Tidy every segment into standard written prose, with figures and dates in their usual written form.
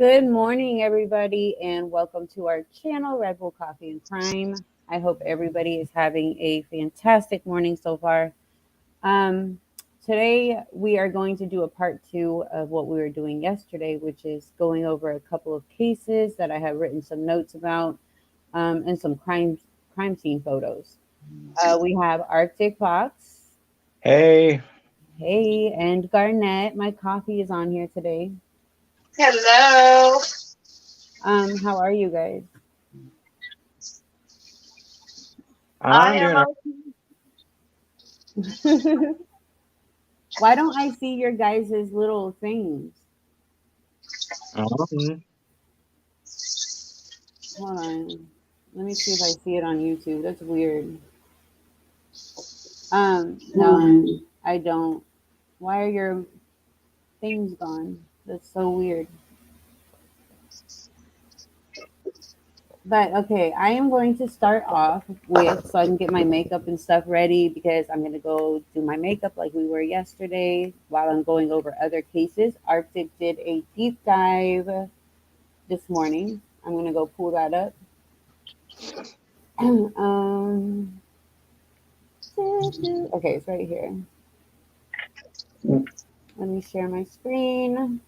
Good morning, everybody, and welcome to our channel, Red Bull Coffee and Crime. I hope everybody is having a fantastic morning so far. Um, Today, we are going to do a part two of what we were doing yesterday, which is going over a couple of cases that I have written some notes about and some crime scene photos. We have Arctic Fox, Hey, hey, and Garnett. My coffee is on here today. Hello. How are you guys? I I'm am doing all Why don't I see your guys' little things? right. Hold on. Let me see if I see it on YouTube. That's weird. No, I don't. Why are your things gone? That's so weird. But okay, I am going to start off with so I can get my makeup and stuff ready because I'm gonna go do my makeup like we were yesterday while I'm going over other cases. Arctic did a deep dive this morning. I'm gonna go pull that up. um, okay, it's right here. Let me share my screen.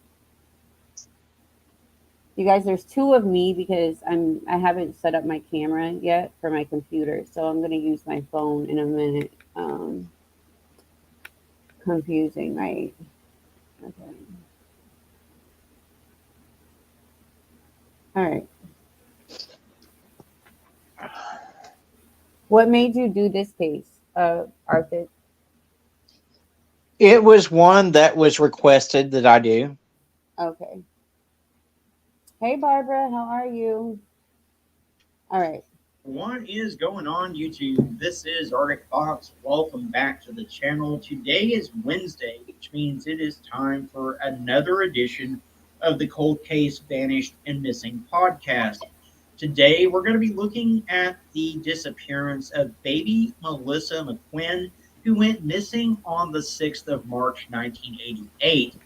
You guys, there's two of me because I haven't set up my camera yet for my computer, so I'm gonna use my phone in a minute. Confusing, right? Okay. All right. What made you do this case, Arthur? It was one that was requested that I do. Okay. Hey, Barbara, how are you? All right. What is going on, YouTube? This is Arctic Fox. Welcome back to the channel. Today is Wednesday, which means it is time for another edition of the Cold Case Vanished and Missing podcast. Today, we're going to be looking at the disappearance of baby Melissa McQuinn, who went missing on the 6th of March, 1988.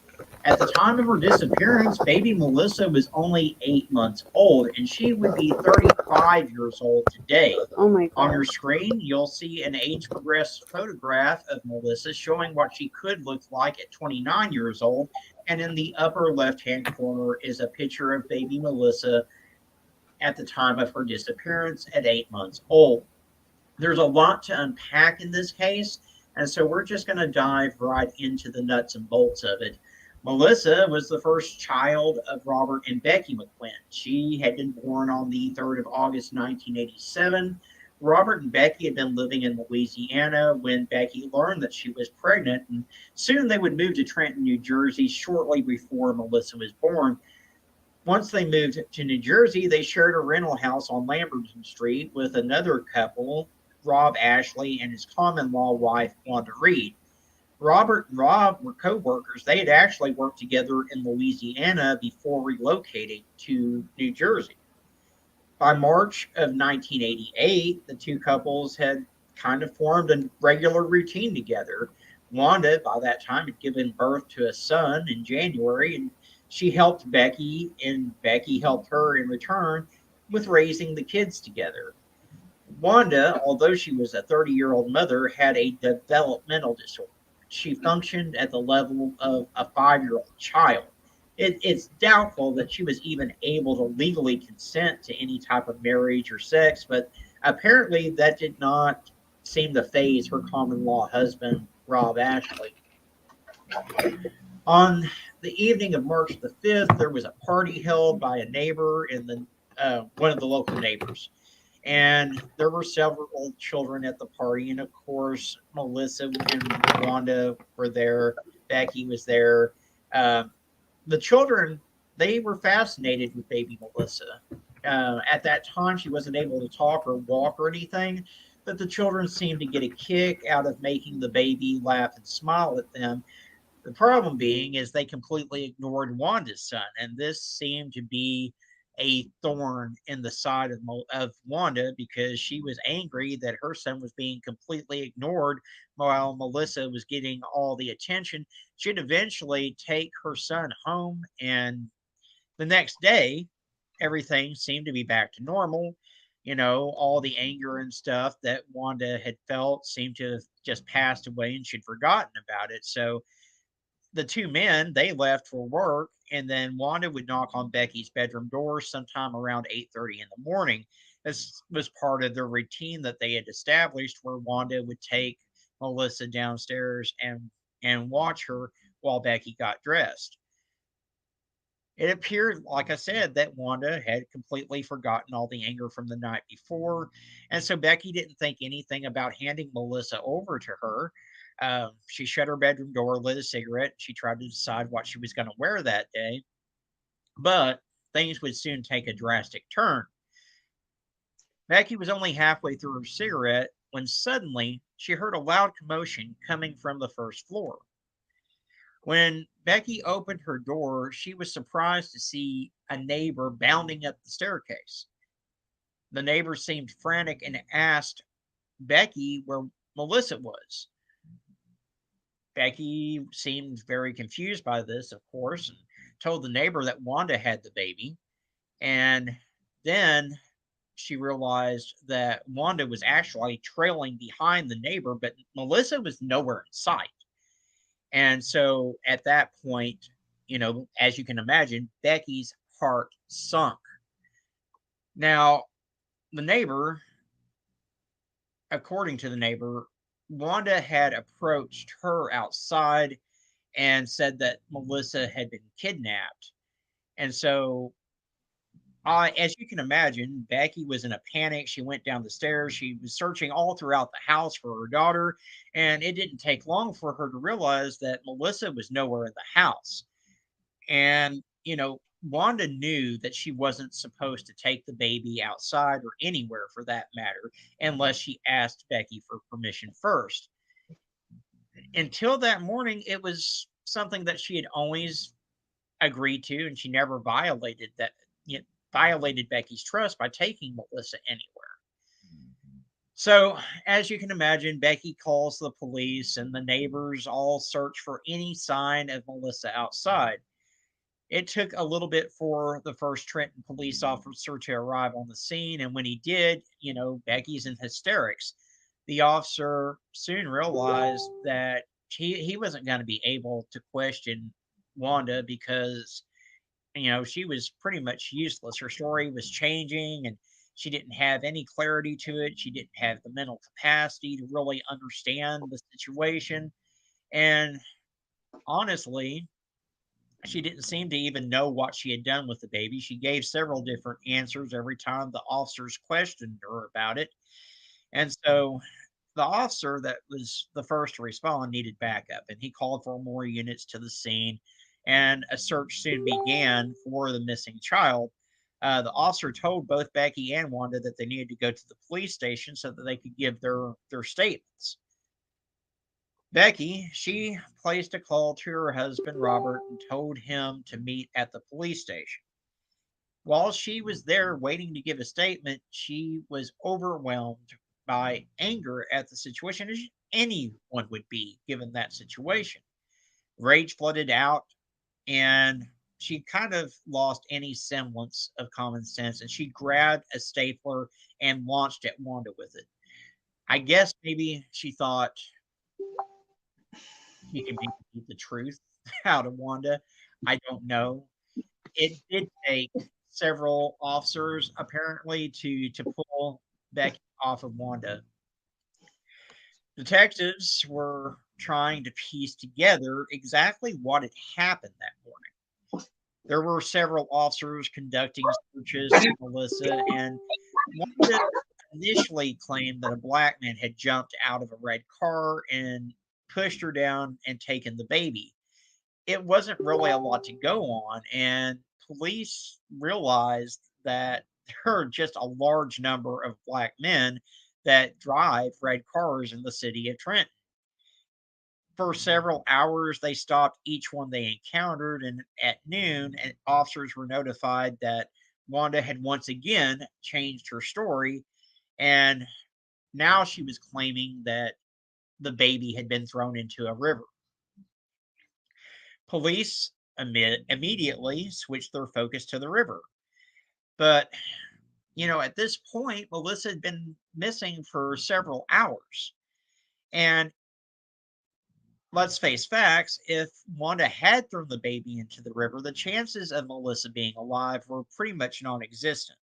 At the time of her disappearance, baby Melissa was only 8 months old, and she would be 35 years old today. Oh my On God. your screen, you'll see an age progressed photograph of Melissa showing what she could look like at 29 years old. And in the upper left hand corner is a picture of baby Melissa at the time of her disappearance at 8 months old. There's a lot to unpack in this case, and so we're just going to dive right into the nuts and bolts of it. Melissa was the first child of Robert and Becky McQuinn. She had been born on the 3rd of August, 1987. Robert and Becky had been living in Louisiana when Becky learned that she was pregnant, and soon they would move to Trenton, New Jersey, shortly before Melissa was born. Once they moved to New Jersey, they shared a rental house on Lamberton Street with another couple, Rob Ashley and his common law wife, Wanda Reed. Robert and Rob were co workers. They had actually worked together in Louisiana before relocating to New Jersey. By March of 1988, the two couples had kind of formed a regular routine together. Wanda, by that time, had given birth to a son in January, and she helped Becky, and Becky helped her in return with raising the kids together. Wanda, although she was a 30-year-old mother, had a developmental disorder. She functioned at the level of a 5-year-old child. It's doubtful that she was even able to legally consent to any type of marriage or sex, but apparently that did not seem to faze her common law husband, Rob Ashley. On the evening of March the 5th, there was a party held by a neighbor in the one of the local neighbors, and there were several children at the party. And of course, Melissa and Wanda were there. Becky was there. Um, the children, they were fascinated with baby Melissa. At that time, she wasn't able to talk or walk or anything, but the children seemed to get a kick out of making the baby laugh and smile at them. The problem being is they completely ignored Wanda's son, and this seemed to be a thorn in the side of Wanda because she was angry that her son was being completely ignored while Melissa was getting all the attention. She'd eventually take her son home, and The next day, everything seemed to be back to normal. All the anger and stuff that Wanda had felt seemed to have just passed away and she'd forgotten about it. So the two men, they left for work, and then Wanda would knock on Becky's bedroom door sometime around 8:30 in the morning. This was part of their routine that they had established, where Wanda would take Melissa downstairs and watch her while Becky got dressed. It appeared, like I said, that Wanda had completely forgotten all the anger from the night before. And so Becky didn't think anything about handing Melissa over to her. She shut her bedroom door, lit a cigarette. She tried to decide what she was going to wear that day. But things would soon take a drastic turn. Becky was only halfway through her cigarette when suddenly she heard a loud commotion coming from the first floor. When Becky opened her door, she was surprised to see a neighbor bounding up the staircase. The neighbor seemed frantic and asked Becky where Melissa was. Becky seemed very confused by this, of course, and told the neighbor that Wanda had the baby. And then she realized that Wanda was actually trailing behind the neighbor, but Melissa was nowhere in sight. And so at that point, as you can imagine, Becky's heart sunk. Now, the neighbor, according to the neighbor, Wanda had approached her outside and said that Melissa had been kidnapped. And so, as you can imagine, Becky was in a panic. She went down the stairs. She was searching all throughout the house for her daughter. And it didn't take long for her to realize that Melissa was nowhere in the house. And, Wanda knew that she wasn't supposed to take the baby outside or anywhere for that matter, unless she asked Becky for permission first. Until that morning, it was something that she had always agreed to, and she never violated that, violated Becky's trust by taking Melissa anywhere. So, as you can imagine, Becky calls the police, and the neighbors all search for any sign of Melissa outside. It took a little bit for the first Trenton police officer to arrive on the scene, and when he did, Becky's in hysterics. The officer soon realized that he wasn't going to be able to question Wanda because, she was pretty much useless. Her story was changing, and she didn't have any clarity to it. She didn't have the mental capacity to really understand the situation. And honestly, she didn't seem to even know what she had done with the baby. She gave several different answers every time the officers questioned her about it. And so the officer that was the first to respond needed backup, and he called for more units to the scene, and a search soon began for the missing child. The officer told both Becky and Wanda that they needed to go to the police station so that they could give their statements. Becky, she placed a call to her husband, Robert, and told him to meet at the police station. While she was there waiting to give a statement, she was overwhelmed by anger at the situation, as anyone would be given that situation. Rage flooded out, and she kind of lost any semblance of common sense, and she grabbed a stapler and launched at Wanda with it. I guess maybe she thought he can keep the truth out of Wanda. I don't know. It did take several officers apparently to pull Becky off of Wanda. Detectives were trying to piece together exactly what had happened that morning. There were several officers conducting searches of Melissa, and Wanda initially claimed that a black man had jumped out of a red car and pushed her down and taken the baby. It wasn't really a lot to go on, and police realized that there are just a large number of black men that drive red cars in the city of Trenton. For several hours, they stopped each one they encountered, and at noon, officers were notified that Wanda had once again changed her story, and now she was claiming that the baby had been thrown into a river. Police immediately switched their focus to the river. But, at this point, Melissa had been missing for several hours. And let's face facts, if Wanda had thrown the baby into the river, the chances of Melissa being alive were pretty much non existent.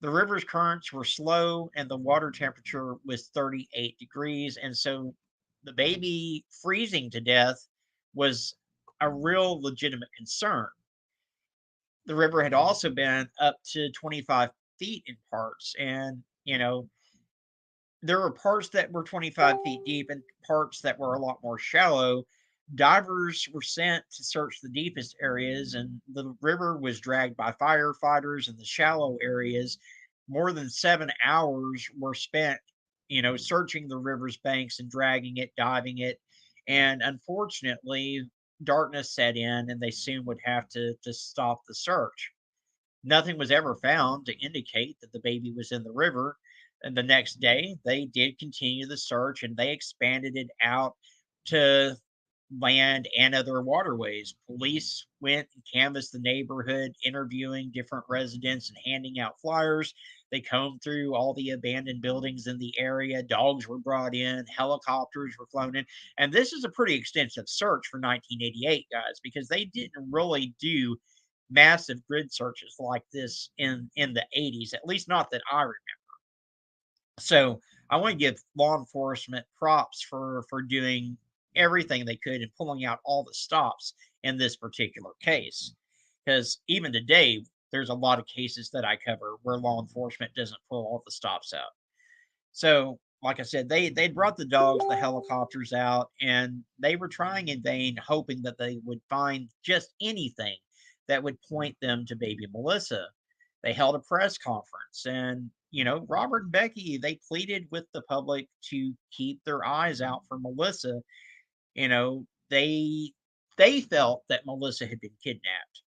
The river's currents were slow and the water temperature was 38 degrees. And so the baby freezing to death was a real legitimate concern. The river had also been up to 25 feet in parts. And, there were parts that were 25 feet deep and parts that were a lot more shallow. Divers were sent to search the deepest areas, and the river was dragged by firefighters in the shallow areas. More than 7 hours were spent, searching the river's banks and dragging it, diving it. And unfortunately, darkness set in, and they soon would have to stop the search. Nothing was ever found to indicate that the baby was in the river. And the next day, they did continue the search and they expanded it out to land and other waterways. Police went and canvassed the neighborhood, interviewing different residents and handing out flyers. They combed through all the abandoned buildings in the area. Dogs were brought in, helicopters were flown in. And this is a pretty extensive search for 1988, guys, because they didn't really do massive grid searches like this in the 80s, at least not that I remember. So I want to give law enforcement props for doing everything they could and pulling out all the stops in this particular case. Because even today, there's a lot of cases that I cover where law enforcement doesn't pull all the stops out. So, like I said, they brought the dogs, the helicopters out, and they were trying in vain, hoping that they would find just anything that would point them to baby Melissa. They held a press conference, and Robert and Becky, they pleaded with the public to keep their eyes out for Melissa. You know, they felt that Melissa had been kidnapped,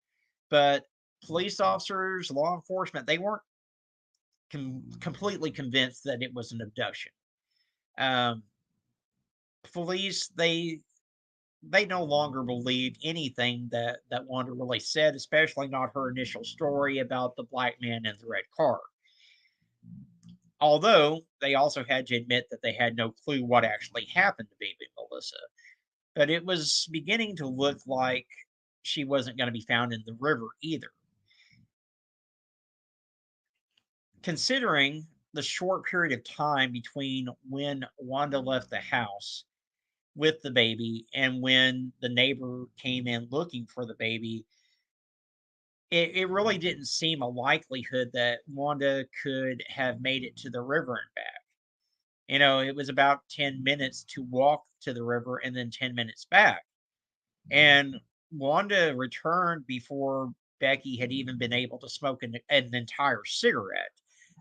but police officers, law enforcement, they weren't completely convinced that it was an abduction. Um, Police, they no longer believed anything that Wanda really said, especially not her initial story about the black man in the red car. Although they also had to admit that they had no clue what actually happened to baby Melissa. But it was beginning to look like she wasn't going to be found in the river either. Considering the short period of time between when Wanda left the house with the baby and when the neighbor came in looking for the baby, it really didn't seem a likelihood that Wanda could have made it to the river and back. It was about 10 minutes to walk to the river and then 10 minutes back. And Wanda returned before Becky had even been able to smoke an entire cigarette.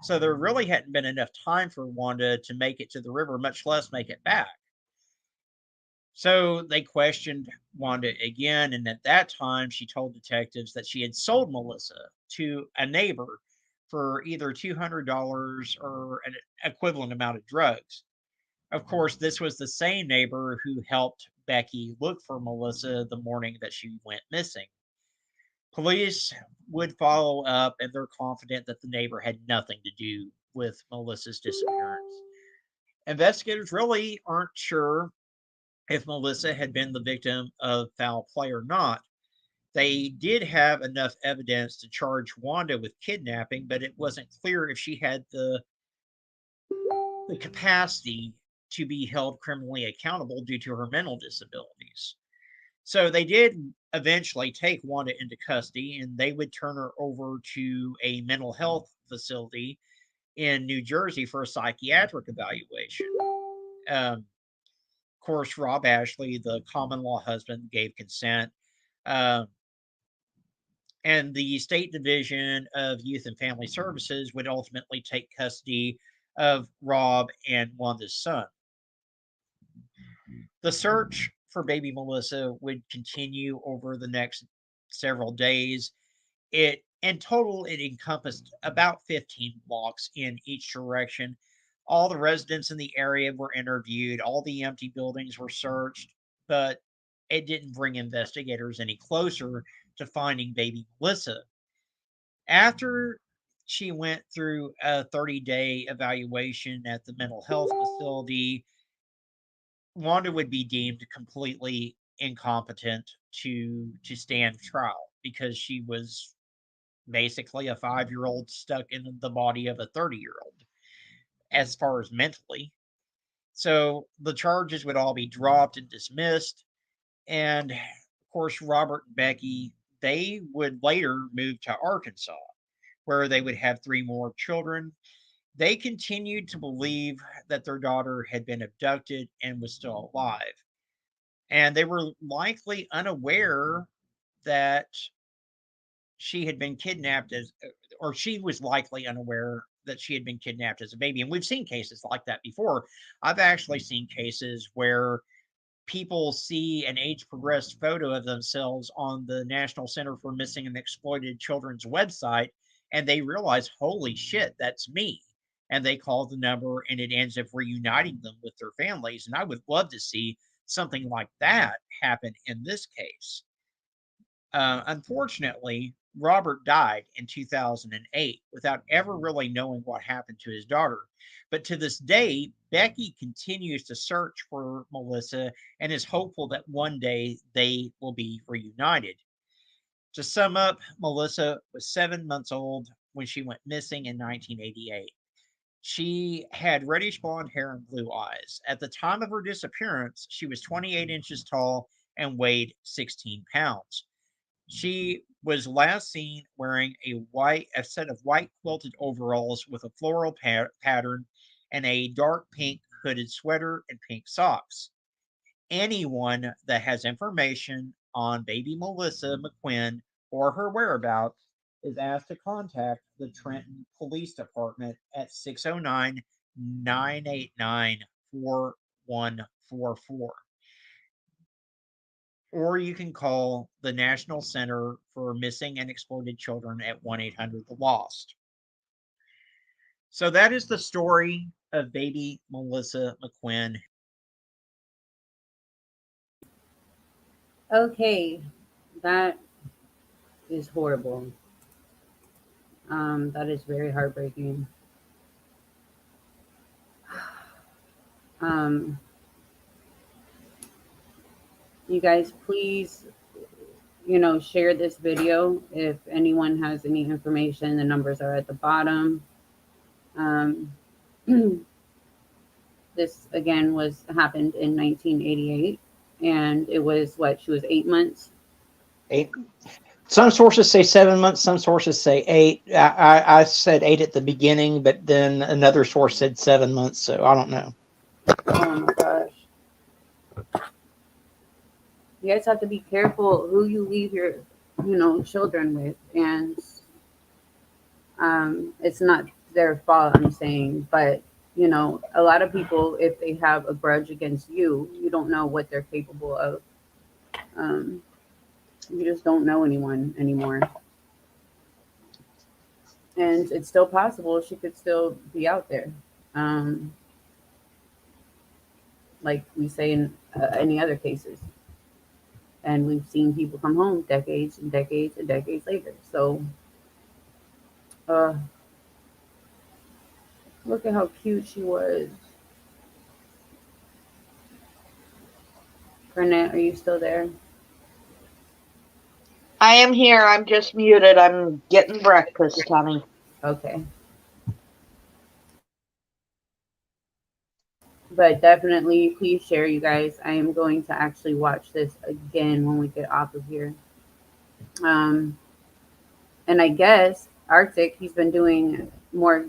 So there really hadn't been enough time for Wanda to make it to the river, much less make it back. So they questioned Wanda again, and at that time, she told detectives that she had sold Melissa to a neighbor for either $200 or an equivalent amount of drugs. Of course, this was the same neighbor who helped Becky look for Melissa the morning that she went missing. Police would follow up, and they're confident that the neighbor had nothing to do with Melissa's disappearance. Investigators really aren't sure if Melissa had been the victim of foul play or not. They did have enough evidence to charge Wanda with kidnapping, but it wasn't clear if she had the capacity to be held criminally accountable due to her mental disabilities. So they did eventually take Wanda into custody and they would turn her over to a mental health facility in New Jersey for a psychiatric evaluation. Of course, Rob Ashley, the common law husband, gave consent. Um, and the State Division of Youth and Family Services would ultimately take custody of Rob and Wanda's son. The search for baby Melissa would continue over the next several days. In total, it encompassed about 15 blocks in each direction. All the residents in the area were interviewed, all the empty buildings were searched, but it didn't bring investigators any closer to finding baby Melissa. After she went through a 30-day evaluation at the mental health facility, Wanda would be deemed completely incompetent to stand trial because she was basically a 5-year-old stuck in the body of a 30-year-old as far as mentally. So the charges would all be dropped and dismissed. And of course, Robert and Becky, they would later move to Arkansas, where they would have 3 more children. They continued to believe that their daughter had been abducted and was still alive. And they were likely unaware that she had been kidnapped or she was likely unaware that she had been kidnapped as a baby. And we've seen cases like that before. I've actually seen cases where people see an age progressed photo of themselves on the National Center for Missing and Exploited Children's website, and they realize, holy shit, that's me. And they call the number, and it ends up reuniting them with their families. And I would love to see something like that happen in this case. Unfortunately, Robert died in 2008 without ever really knowing what happened to his daughter. But to this day, Becky continues to search for Melissa and is hopeful that one day they will be reunited. To sum up, Melissa was 7 months old when she went missing in 1988. She had reddish blonde hair and blue eyes. At the time of her disappearance, she was 28 inches tall and weighed 16 pounds. She was last seen wearing a set of white quilted overalls with a floral pattern and a dark pink hooded sweater and pink socks. Anyone that has information on baby Melissa McQuinn or her whereabouts is asked to contact the Trenton Police Department at 609 989 4144. Or you can call the National Center for Missing and Exploited Children at 1-800-THE-LOST. So that is the story of baby Melissa McQuinn. Okay, that is horrible. That is very heartbreaking. You guys, please, share this video. If anyone has any information, the numbers are at the bottom. This again happened in 1988, and it was she was 8 months. 8. Some sources say 7 months. Some sources say 8. I said 8 at the beginning, but then another source said 7 months. So I don't know. Oh my gosh. You guys have to be careful who you leave your, children with. And it's not their fault, I'm saying, but, a lot of people, if they have a grudge against you, you don't know what they're capable of. You just don't know anyone anymore. And it's still possible she could still be out there. Like we say in any other cases. And we've seen people come home decades and decades and decades later. So, look at how cute she was. Burnett, are you still there? I am here. I'm just muted. I'm getting breakfast, honey. Okay. But definitely, please share, you guys. I am going to actually watch this again when we get off of here. And I guess Arctic, he's been doing more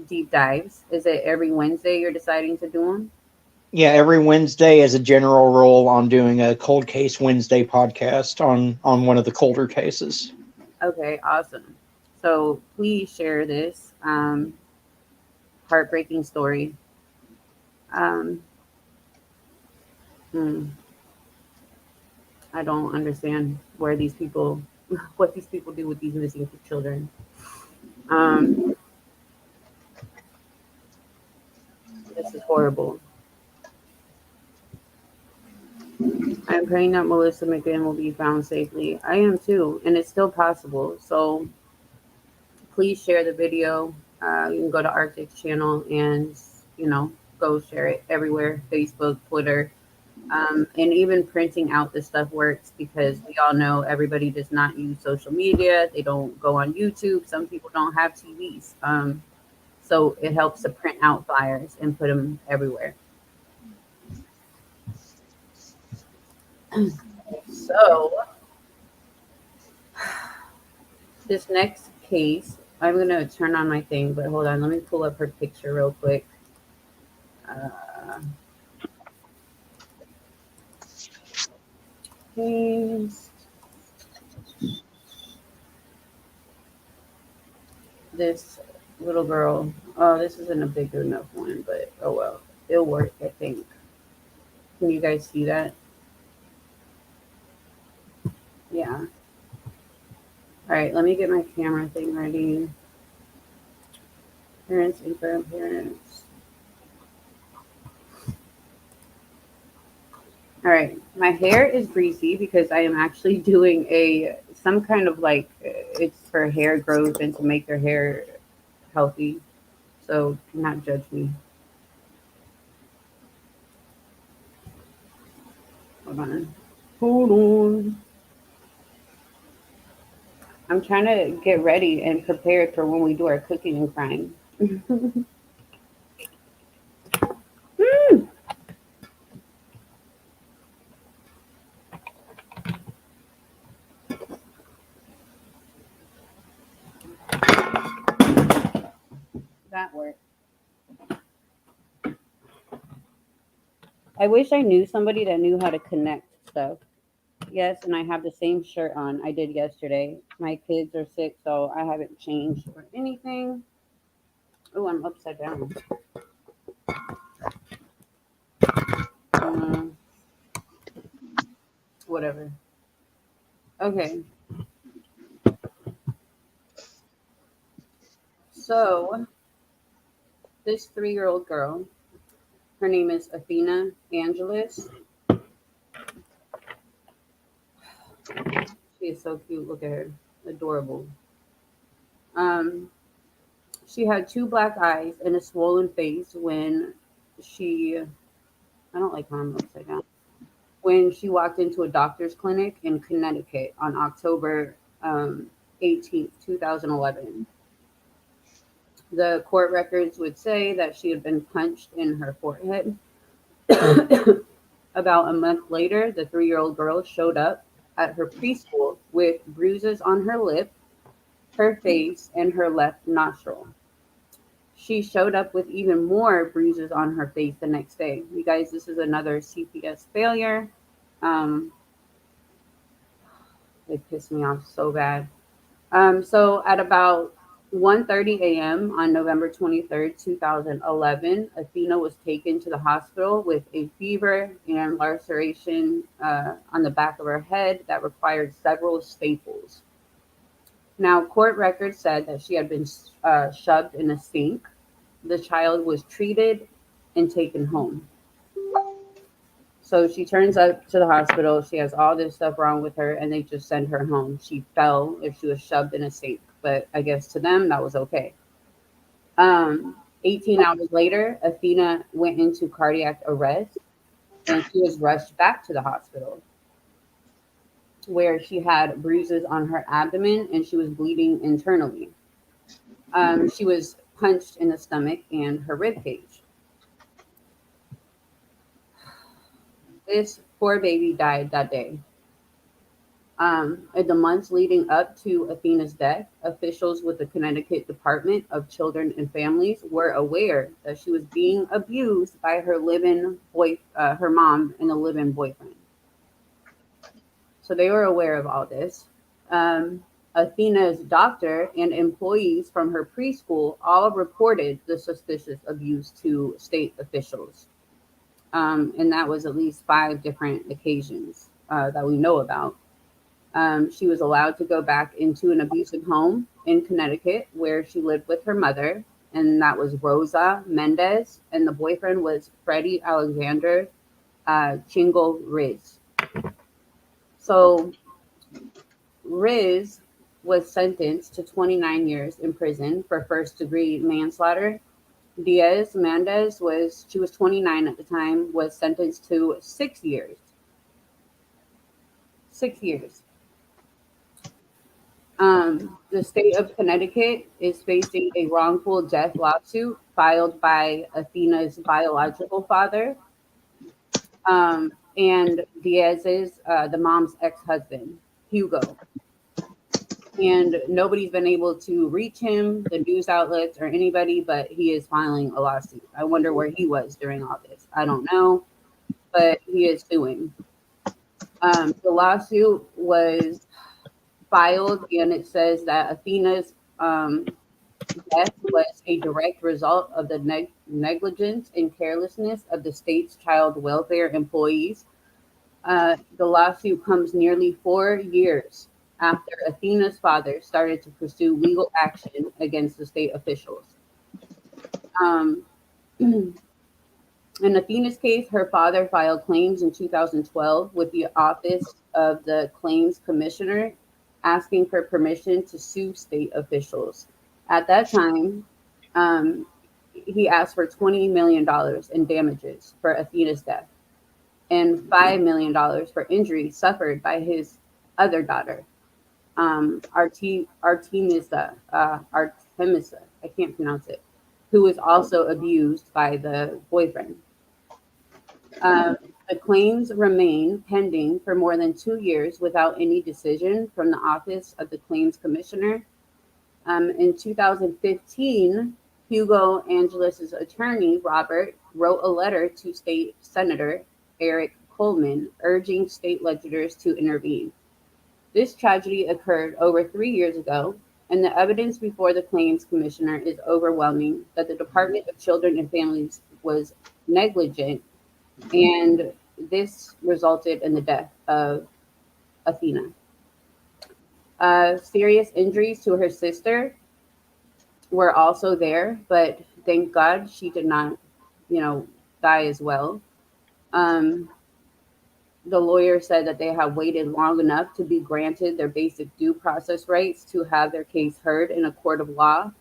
deep dives. Is it every Wednesday you're deciding to do them? Yeah, every Wednesday, as a general rule, I'm doing a Cold Case Wednesday podcast on one of the colder cases. Okay, awesome. So please share this heartbreaking story. I don't understand what these people do with these missing children. This is horrible. I'm praying that Melissa McGinn will be found safely. I am too, and it's still possible. So please share the video. You can go to Arctic's channel and, go share it everywhere, Facebook, Twitter. And even printing out this stuff works because we all know everybody does not use social media. They don't go on YouTube. Some people don't have TVs. So it helps to print out flyers and put them everywhere. So this next case, I'm going to turn on my thing, but hold on. Let me pull up her picture real quick. This little girl. Oh, this isn't a big enough one, but oh well. It'll work, I think. Can you guys see that? Yeah. All right, let me get my camera thing ready. Parents and grandparents. All right, my hair is greasy because I am actually doing some kind of it's for hair growth and to make your hair healthy. So do not judge me. Hold on. I'm trying to get ready and prepared for when we do our cooking and frying. That worked. I wish I knew somebody that knew how to connect stuff. Yes, and I have the same shirt on I did yesterday. My kids are sick, so I haven't changed or anything. Oh, I'm upside down. Whatever. Okay. So, this 3-year-old girl, her name is Athena Angelus. She is so cute. Look at her. Adorable. She had 2 black eyes and a swollen face when I don't like how I'm upside down. When she walked into a doctor's clinic in Connecticut on October 18th, 2011. The court records would say that she had been punched in her forehead. About a month later, the 3-year-old girl showed up at her preschool with bruises on her lip, her face, and her left nostril. She showed up with even more bruises on her face the next day. You guys, this is another CPS failure. They pissed me off so bad. So at about 1:30 a.m. on November 23rd, 2011, Athena was taken to the hospital with a fever and laceration on the back of her head that required several staples. Now, court records said that she had been shoved in a sink. The child was treated and taken home. So she turns up to the hospital. She has all this stuff wrong with her, and they just send her home. She fell if she was shoved in a sink, but I guess to them that was okay. 18 hours later, Athena went into cardiac arrest, and she was rushed back to the hospital, where she had bruises on her abdomen and she was bleeding internally. She was punched in the stomach and her rib cage. This poor baby died that day. In the months leading up to Athena's death, officials with the Connecticut Department of Children and Families were aware that she was being abused by her mom and a live-in boyfriend. So they were aware of all this. Athena's doctor and employees from her preschool all reported the suspicious abuse to state officials. And that was at least 5 different occasions that we know about. She was allowed to go back into an abusive home in Connecticut where she lived with her mother, and that was Rosa Mendez, and the boyfriend was Freddie Alexander Chingo Riz. So Riz was sentenced to 29 years in prison for first-degree manslaughter. Diaz Mendez she was 29 at the time, was sentenced to 6 years. 6 years. The state of Connecticut is facing a wrongful death lawsuit filed by Athena's biological father, and Diaz's, the mom's ex-husband, Hugo. And nobody's been able to reach him, the news outlets or anybody, but he is filing a lawsuit. I wonder where he was during all this. I don't know, but he is suing. The lawsuit was filed, and it says that Athena's death was a direct result of the negligence and carelessness of the state's child welfare employees. The lawsuit comes nearly 4 years after Athena's father started to pursue legal action against the state officials. In Athena's case, her father filed claims in 2012 with the Office of the Claims Commissioner, asking for permission to sue state officials. At that time, he asked for $20 million in damages for Athena's death and $5 million for injuries suffered by his other daughter, Artemisa, I can't pronounce it, who was also abused by the boyfriend. The claims remain pending for more than 2 years without any decision from the Office of the Claims Commissioner. In 2015, Hugo Angeles' attorney, Robert, wrote a letter to State Senator Eric Coleman urging state legislators to intervene. This tragedy occurred over 3 years ago, and the evidence before the Claims Commissioner is overwhelming that the Department of Children and Families was negligent, and this resulted in the death of Athena. Serious injuries to her sister were also there, but thank God she did not, die as well. The lawyer said that they have waited long enough to be granted their basic due process rights to have their case heard in a court of law,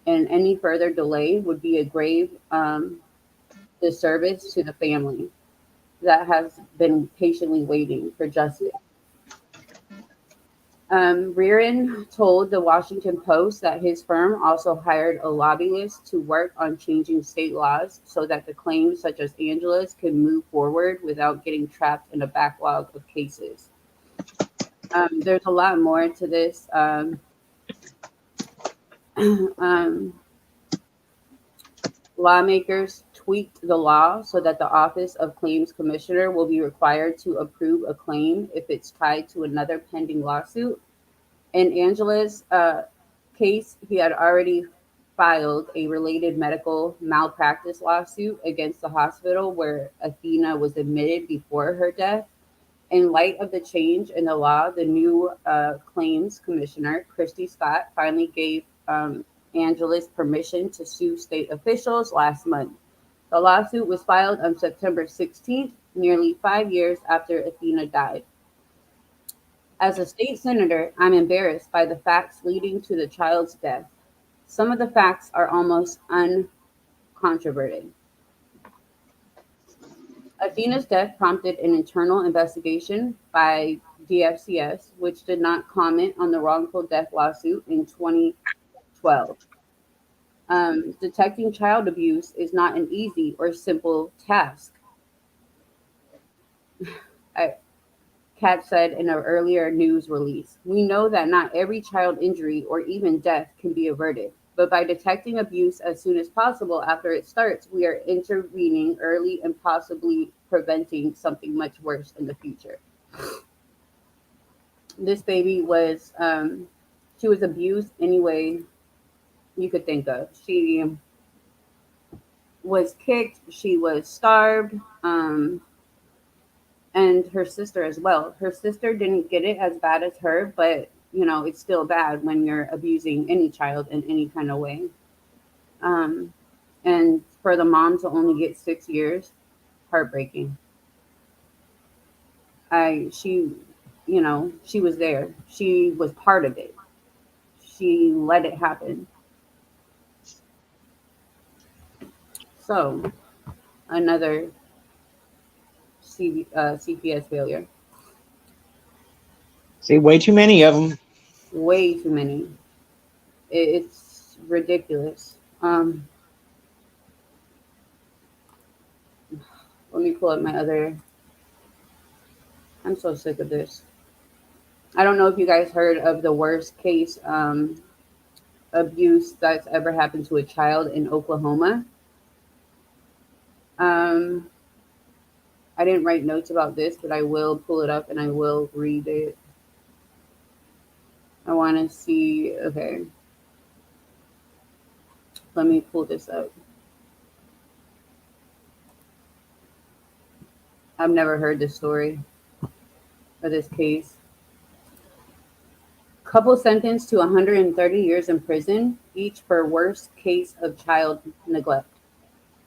and any further delay would be a grave disservice to the family that has been patiently waiting for justice. Reardon told the Washington Post that his firm also hired a lobbyist to work on changing state laws so that the claims such as Angela's can move forward without getting trapped in a backlog of cases. There's a lot more to this. Lawmakers tweaked the law so that the Office of Claims Commissioner will be required to approve a claim if it's tied to another pending lawsuit. In Angela's case, he had already filed a related medical malpractice lawsuit against the hospital where Athena was admitted before her death. In light of the change in the law, the new Claims Commissioner, Christy Scott, finally gave Angela's permission to sue state officials last month. The lawsuit was filed on September 16th, nearly 5 years after Athena died. As a state senator, I'm embarrassed by the facts leading to the child's death. Some of the facts are almost uncontroverted. Athena's death prompted an internal investigation by DFCS, which did not comment on the wrongful death lawsuit in 2012. Detecting child abuse is not an easy or simple task, Katz said in an earlier news release. We know that not every child injury or even death can be averted, but by detecting abuse as soon as possible after it starts, we are intervening early and possibly preventing something much worse in the future. This baby was, she was abused any way you could think of. She was kicked, she was starved, and her sister as well. Her sister didn't get it as bad as her, but it's still bad when you're abusing any child in any kind of way. And for the mom to only get 6 years, heartbreaking. She she was there. She was part of it. She let it happen. So, another CPS failure. See, way too many of them. Way too many. It's ridiculous. Let me pull up my other. I'm so sick of this. I don't know if you guys heard of the worst case abuse that's ever happened to a child in Oklahoma. I didn't write notes about this, but I will pull it up and I will read it. I want to see. Okay. Let me pull this up. I've never heard this story or this case. Couple sentenced to 130 years in prison, each for worst case of child neglect.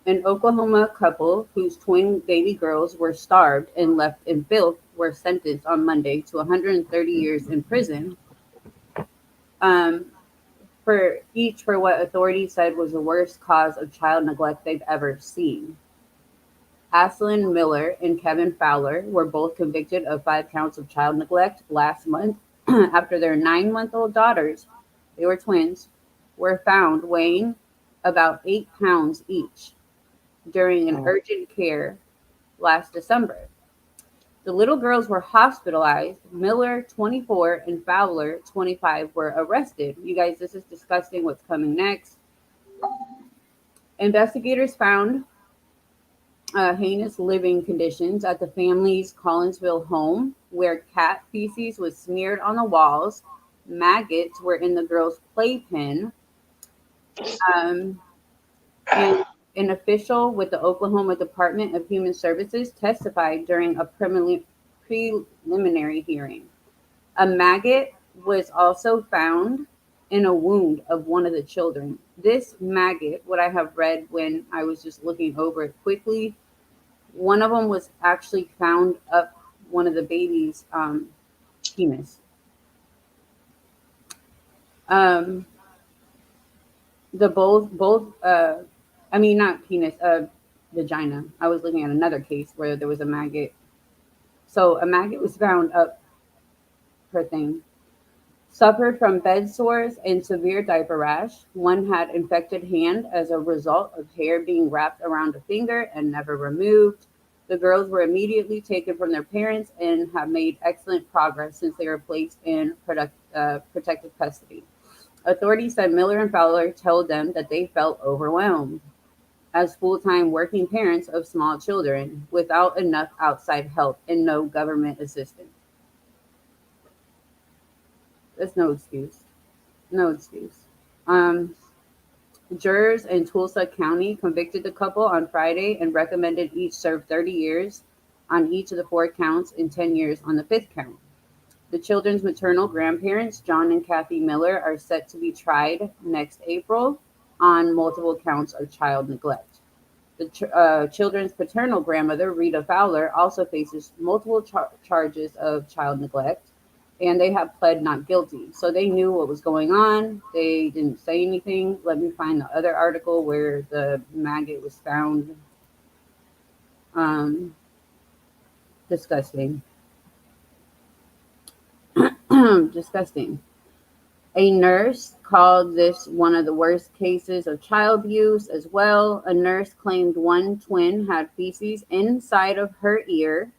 An Oklahoma couple whose twin baby girls were starved and left in filth were sentenced on Monday to 130 years in prison for what authorities said was the worst cause of child neglect they've ever seen. Aslan Miller and Kevin Fowler were both convicted of 5 counts of child neglect last month after their 9-month-old daughters, they were twins, were found weighing about 8 pounds each during an urgent care last December. The little girls were hospitalized. Miller, 24, and Fowler, 25, were arrested. You guys, this is disgusting what's coming next. Investigators found heinous living conditions at the family's Collinsville home, where cat feces was smeared on the walls. Maggots were in the girls' playpen. And an official with the Oklahoma Department of Human Services testified during a preliminary hearing. A maggot was also found in a wound of one of the children. This maggot, what I have read when I was just looking over it quickly, one of them was actually found up one of the baby's penis. The not penis, vagina. I was looking at another case where there was a maggot. So a maggot was found up her thing. Suffered from bed sores and severe diaper rash. One had infected hand as a result of hair being wrapped around a finger and never removed. The girls were immediately taken from their parents and have made excellent progress since they were placed in protective custody. Authorities said Miller and Fowler told them that they felt overwhelmed as full-time working parents of small children without enough outside help and no government assistance. There's no excuse. No excuse. Jurors in Tulsa County convicted the couple on Friday and recommended each serve 30 years on each of the 4 counts and 10 years on the 5th count. The children's maternal grandparents, John and Kathy Miller, are set to be tried next April on multiple counts of child neglect. The children's paternal grandmother, Rita Fowler, also faces multiple charges of child neglect, and they have pled not guilty. So they knew what was going on. They didn't say anything. Let me find the other article where the maggot was found. Disgusting. Disgusting. A nurse called this one of the worst cases of child abuse as well. A nurse claimed one twin had feces inside of her ear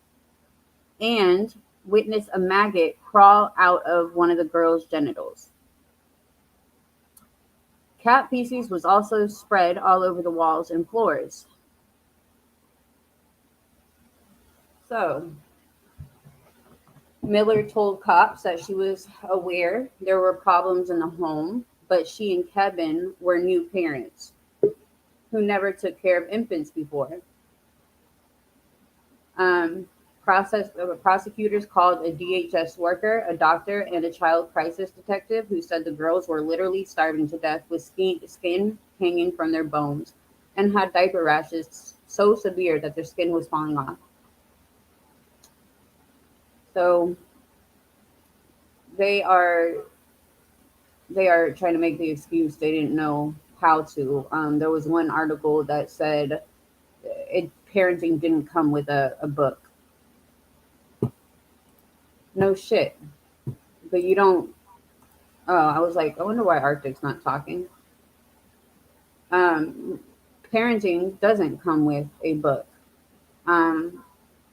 and witnessed a maggot crawl out of one of the girls' genitals. Cat feces was also spread all over the walls and floors. So, Miller told cops that she was aware there were problems in the home, but she and Kevin were new parents who never took care of infants before. Prosecutors called a DHS worker, a doctor, and a child crisis detective who said the girls were literally starving to death with skin hanging from their bones and had diaper rashes so severe that their skin was falling off. So they are trying to make the excuse they didn't know how to. There was one article that said parenting didn't come with a book. No shit. But you don't. Oh, I was like, I wonder why Arctic's not talking. Um, Parenting doesn't come with a book. Um,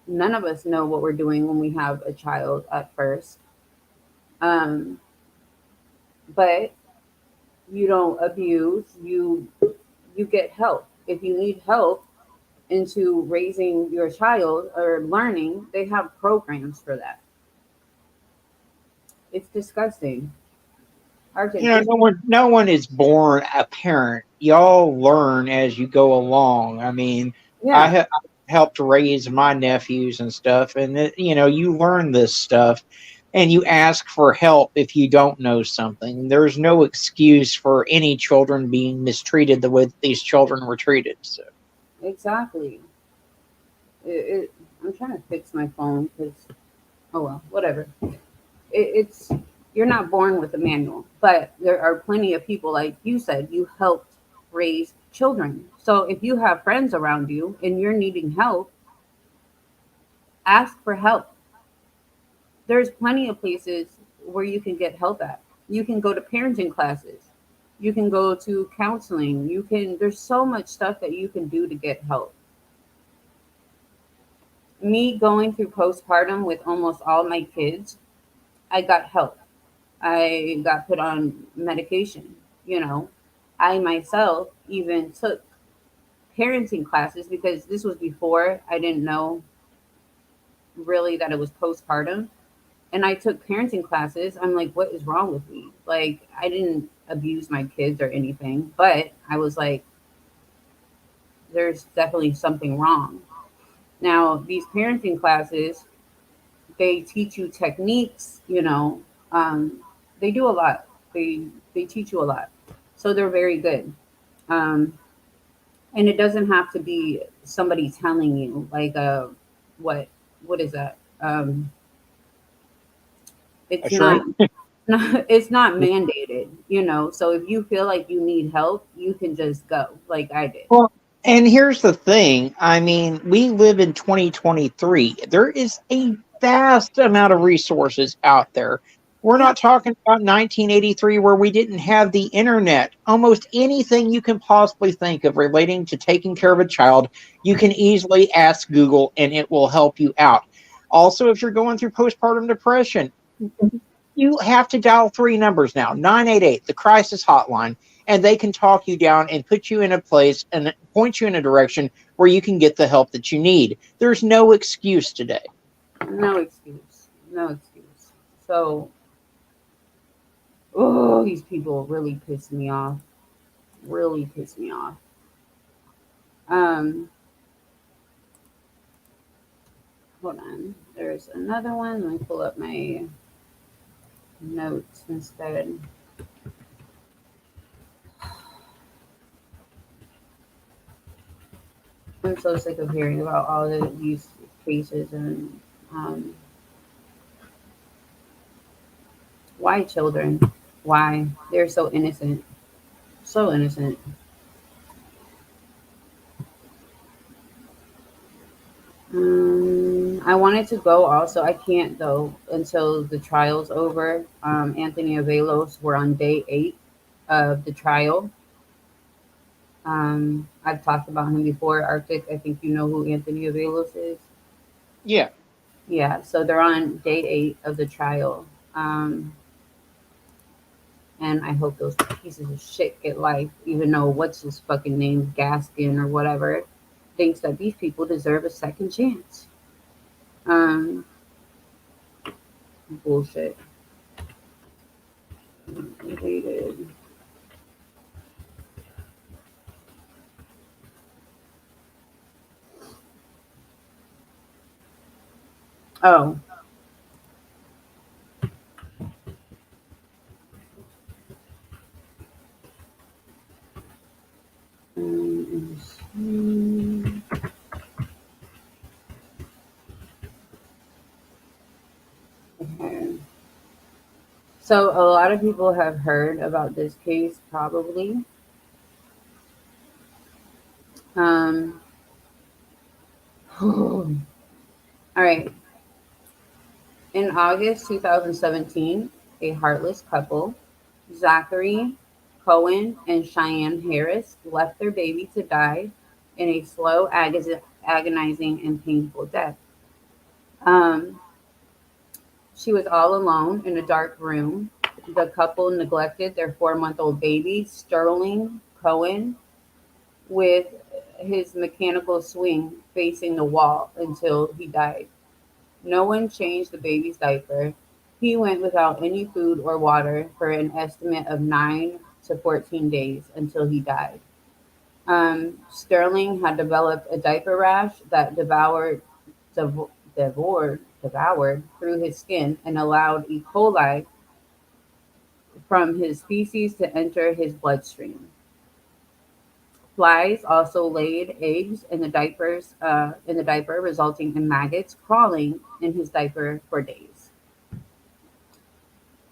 None of us know what we're doing when we have a child at first. Um, but you don't abuse. You get help. If you need help into raising your child or learning, they have programs for that. It's disgusting. Arctic, No one is born a parent. Y'all learn as you go along. I mean, I yeah, have helped raise my nephews and stuff, and you learn this stuff, and you ask for help if you don't know something. There's no excuse for any children being mistreated the way these children were treated. So exactly. I'm trying to fix my phone because, oh well, whatever. It's you're not born with a manual, but there are plenty of people, like you said, you helped raise children. So if you have friends around you and you're needing help, ask for help. There's plenty of places where you can get help at. You can go to parenting classes. You can go to counseling. There's so much stuff that you can do to get help. Me going through postpartum with almost all my kids, I got help. I got put on medication. You know, I myself even took parenting classes because this was before I didn't know really that it was postpartum. And I took parenting classes. I'm like, what is wrong with me? Like, I didn't abuse my kids or anything, but I was like, there's definitely something wrong. Now, these parenting classes, they teach you techniques, um, they do a lot. They teach you a lot. So they're very good. Um, and it doesn't have to be somebody telling you like what what is that? a It's not shrink. it's not mandated, so if you feel like you need help, you can just go like I did. Well, and here's the thing. I mean, we live in 2023. There is a vast amount of resources out there. We're Yeah. not talking about 1983 where we didn't have the internet. Almost anything you can possibly think of relating to taking care of a child, you can easily ask Google and it will help you out. Also, if you're going through postpartum depression, you have to dial three numbers now: 988, the crisis hotline, and they can talk you down and put you in a place and point you in a direction where you can get the help that you need. There's no excuse today. No excuse. No excuse. So, oh, these people really piss me off. Really piss me off. Um, Hold on. There's another one. Let me pull up my notes instead. I'm so sick of hearing about all of these cases and um, why children? Why? They're so innocent. So innocent. I wanted to go also. I can't though until the trial's over. Anthony Avelos, we're on day 8 of the trial. I've talked about him before. Arctic, I think you know who Anthony Avelos is. Yeah. Yeah, so they're on day 8 of the trial. And I hope those pieces of shit get life, even though what's his fucking name, Gaskin or whatever, thinks that these people deserve a second chance. Um, Bullshit. Hated. Oh, um, okay. So a lot of people have heard about this case, probably. Um, all right. In August 2017, a heartless couple, Zachary Cohen and Cheyenne Harris, left their baby to die in a slow, agonizing, and painful death. Um, she was all alone in a dark room. The couple neglected their 4-month old baby, Sterling Cohen, with his mechanical swing facing the wall until he died. No one changed the baby's diaper. He went without any food or water for an estimate of 9 to 14 days until he died. Sterling had developed a diaper rash that devoured through his skin and allowed E. coli from his feces to enter his bloodstream. Flies also laid eggs in the diaper, resulting in maggots crawling in his diaper for days.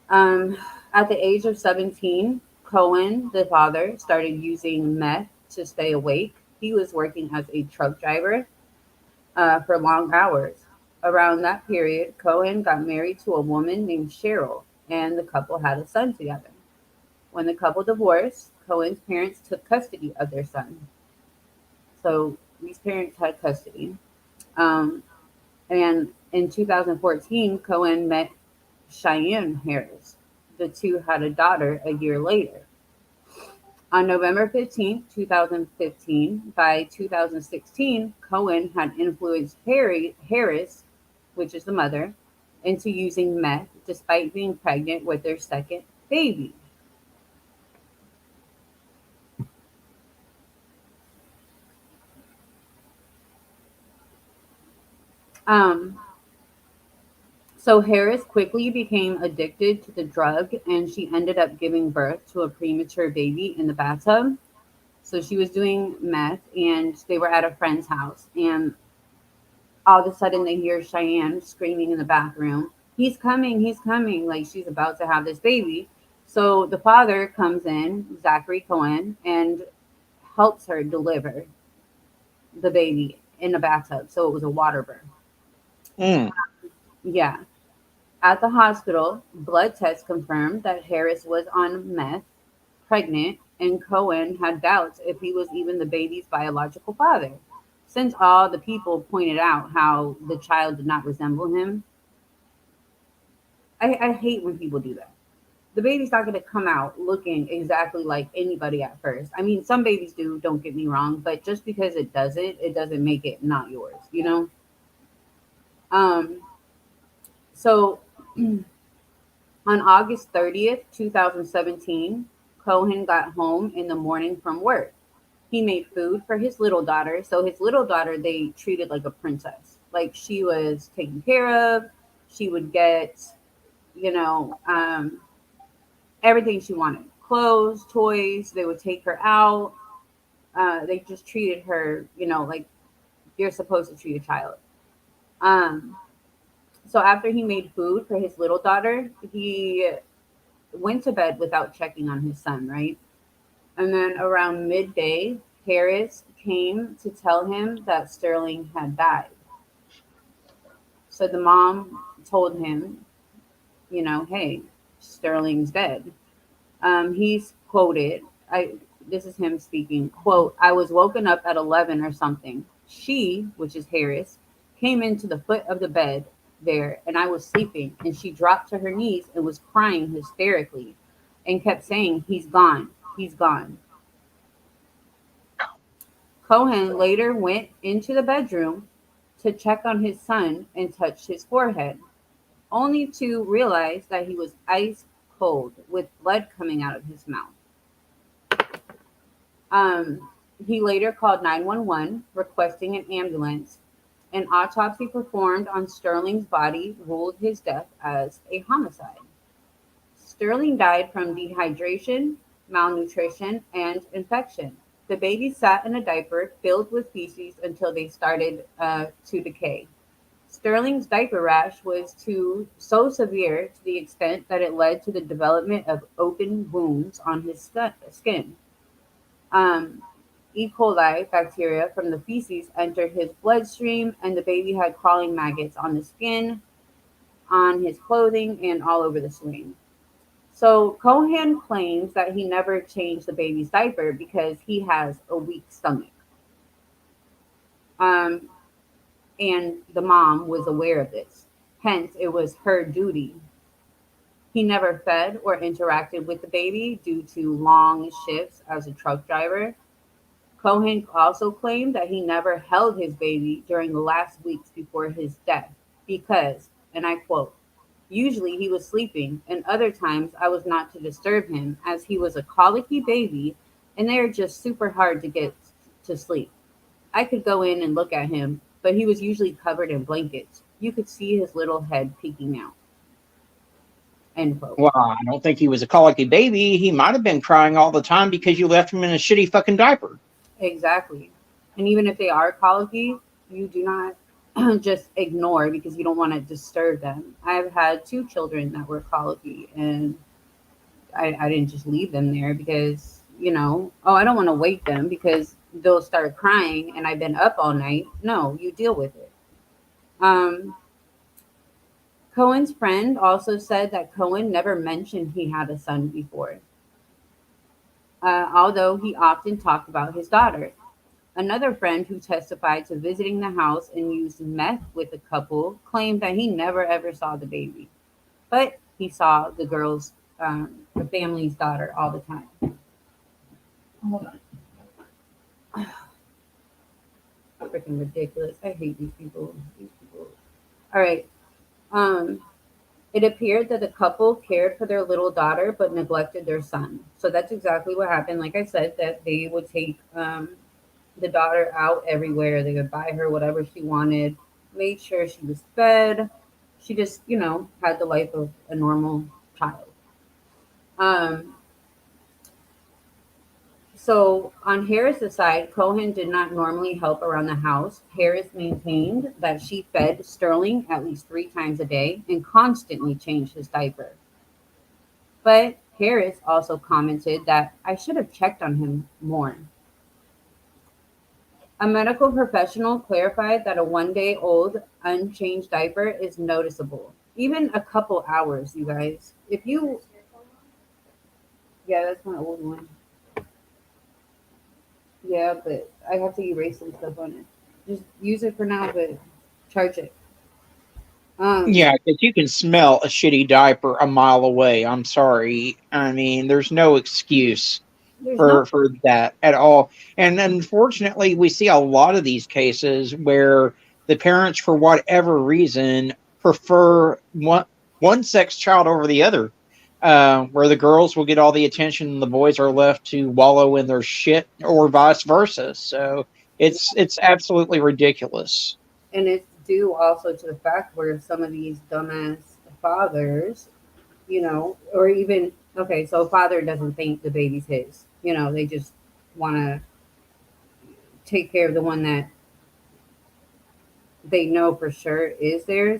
Um, at the age of 17, Cohen, the father, started using meth to stay awake. He was working as a truck driver for long hours. Around that period, Cohen got married to a woman named Cheryl, and the couple had a son together. When the couple divorced, Cohen's parents took custody of their son. So these parents had custody. Um, and in 2014, Cohen met Cheyenne Harris. The two had a daughter a year later. On November 15th, 2015, by 2016, Cohen had influenced Harris, which is the mother, into using meth despite being pregnant with their second baby. Um, so Harris quickly became addicted to the drug and she ended up giving birth to a premature baby in the bathtub. So she was doing meth and they were at a friend's house. And all of a sudden they hear Cheyenne screaming in the bathroom, he's coming, like she's about to have this baby. So the father comes in, Zachary Cohen, and helps her deliver the baby in the bathtub. So it was a water birth. Mm. Yeah. At the hospital, blood tests confirmed that Harris was on meth, pregnant, and Cohen had doubts if he was even the baby's biological father. Since all the people pointed out how the child did not resemble him, I hate when people do that. The baby's not going to come out looking exactly like anybody at first. I mean, some babies do, don't get me wrong, but just because it doesn't make it not yours, you know? Um, so on August 30th, 2017, Cohen got home in the morning from work. He made food for his little daughter. So his little daughter, they treated like a princess. Like she was taken care of. She would get, you know, everything she wanted. Clothes, toys. They would take her out. They just treated her, like you're supposed to treat a child. Um, so after he made food for his little daughter, he went to bed without checking on his son, right? And then around midday, Harris came to tell him that Sterling had died. So the mom told him, hey, Sterling's dead. He's quoted, this is him speaking, quote, I was woken up at 11 or something. She, which is Harris, came into the foot of the bed there and I was sleeping and she dropped to her knees and was crying hysterically and kept saying, he's gone, he's gone. Cohen later went into the bedroom to check on his son and touch his forehead, only to realize that he was ice cold with blood coming out of his mouth. He later called 911 requesting an ambulance. An autopsy performed on Sterling's body ruled his death as a homicide. Sterling died from dehydration, malnutrition, and infection. The baby sat in a diaper filled with feces until they started to decay. Sterling's diaper rash was so severe to the extent that it led to the development of open wounds on his skin. Um, E. coli bacteria from the feces entered his bloodstream, and the baby had crawling maggots on the skin, on his clothing, and all over the swing. So Cohen claims that he never changed the baby's diaper because he has a weak stomach. Um, and the mom was aware of this. Hence, it was her duty. He never fed or interacted with the baby due to long shifts as a truck driver. Cohen also claimed that he never held his baby during the last weeks before his death because, and I quote, usually he was sleeping, and other times I was not to disturb him as he was a colicky baby and they are just super hard to get to sleep. I could go in and look at him, but he was usually covered in blankets. You could see his little head peeking out. End quote. Well, I don't think he was a colicky baby. He might have been crying all the time because you left him in a shitty fucking diaper. Exactly. And even if they are colicky, you do not just ignore because you don't want to disturb them. I've had two children that were colicky, and I didn't just leave them there because, oh, I don't want to wake them because they'll start crying and I've been up all night. No, you deal with it. Um, Cohen's friend also said that Cohen never mentioned he had a son before, although he often talked about his daughter. Another friend who testified to visiting the house and used meth with the couple claimed that he never ever saw the baby, but he saw the family's daughter all the time. Hold on. Freaking ridiculous. I hate these people. All right. Um, it appeared that the couple cared for their little daughter but neglected their son. So that's exactly what happened. Like I said, that they would take the daughter out everywhere. They would buy her whatever she wanted, made sure she was fed. She just, had the life of a normal child. Um, so on Harris's side, Cohen did not normally help around the house. Harris maintained that she fed Sterling at least 3 times a day and constantly changed his diaper. But Harris also commented that I should have checked on him more. A medical professional clarified that a 1 day old unchanged diaper is noticeable. Even a couple hours, you guys. Yeah, that's my old one. Yeah, but I have to erase some stuff on it. Just use it for now, but charge it. Yeah, because you can smell a shitty diaper a mile away. I'm sorry. I mean, there's no excuse for that at all. And unfortunately, we see a lot of these cases where the parents, for whatever reason, prefer one sex child over the other. Where the girls will get all the attention and the boys are left to wallow in their shit, or vice versa. So it's absolutely ridiculous. And it's due also to the fact where some of these dumbass fathers, or even, okay, so a father doesn't think the baby's his. They just want to take care of the one that they know for sure is theirs.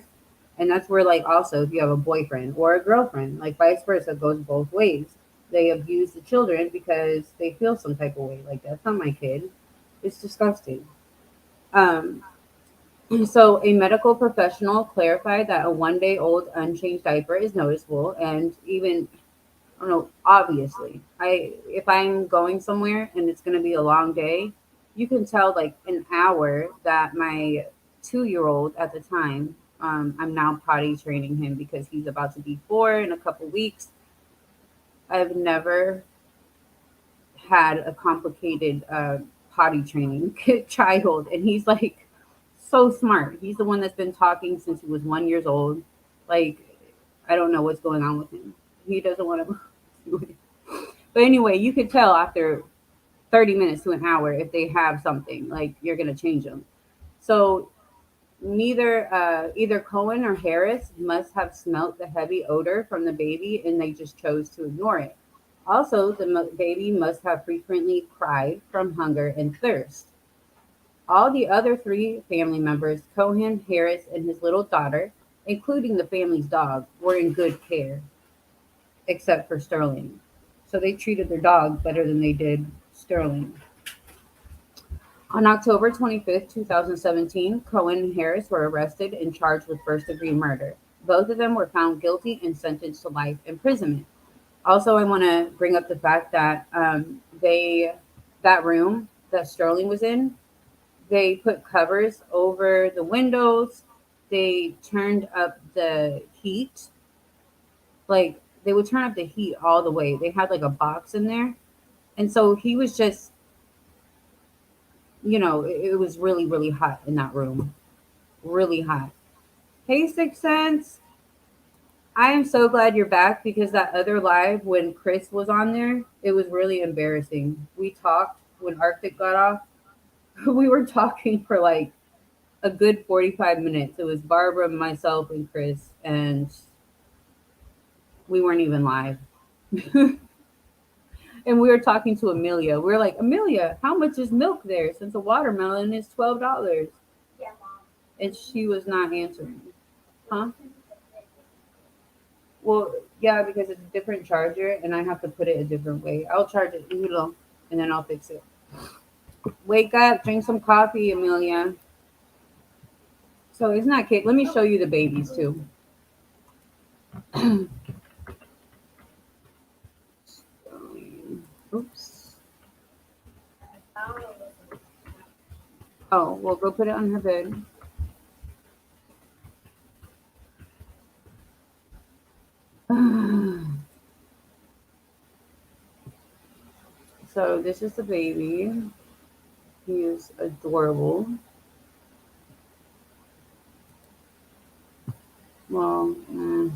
And that's where, like, also, if you have a boyfriend or a girlfriend, like, vice versa, it goes both ways. They abuse the children because they feel some type of way. Like, that's not my kid. It's disgusting. Um, so, a medical professional clarified that a 1 day old unchanged diaper is noticeable. And even, I don't know, obviously, if I'm going somewhere and it's going to be a long day, you can tell, like, an hour that my 2-year-old at the time, I'm now potty training him because he's about to be 4 in a couple weeks. I've never had a complicated potty training child, and he's like so smart. He's the one that's been talking since he was 1 year old. Like, I don't know what's going on with him. He doesn't want to do it. But anyway, you could tell after 30 minutes to an hour if they have something, like, you're going to change them. So either Cohen or Harris must have smelt the heavy odor from the baby and they just chose to ignore it. Also, the baby must have frequently cried from hunger and thirst. All the other three family members, Cohen, Harris, and his little daughter, including the family's dog, were in good care, except for Sterling. So they treated their dog better than they did Sterling. On October 25th, 2017, Cohen and Harris were arrested and charged with first-degree murder. Both of them were found guilty and sentenced to life imprisonment. Also, I want to bring up the fact that that room that Sterling was in, they put covers over the windows. They turned up the heat. Like, they would turn up the heat all the way. They had like a box in there. And so he was just, it was really, really hot in that room. Really hot. Hey, Sixth Sense. I am so glad you're back because that other live when Chris was on there, it was really embarrassing. We talked when Arctic got off. We were talking for like a good 45 minutes. It was Barbara, myself, and Chris, and we weren't even live. And we were talking to Amelia. We were like, Amelia, how much is milk there since a watermelon is $12? Yeah, Mom. And she was not answering. Huh? Well, yeah, because it's a different charger and I have to put it a different way. I'll charge it, and then I'll fix it. Wake up, drink some coffee, Amelia. So it's not cake. Let me show you the babies too. Oops. Oh, well, go put it on her bed. So this is the baby. He is adorable. Well, I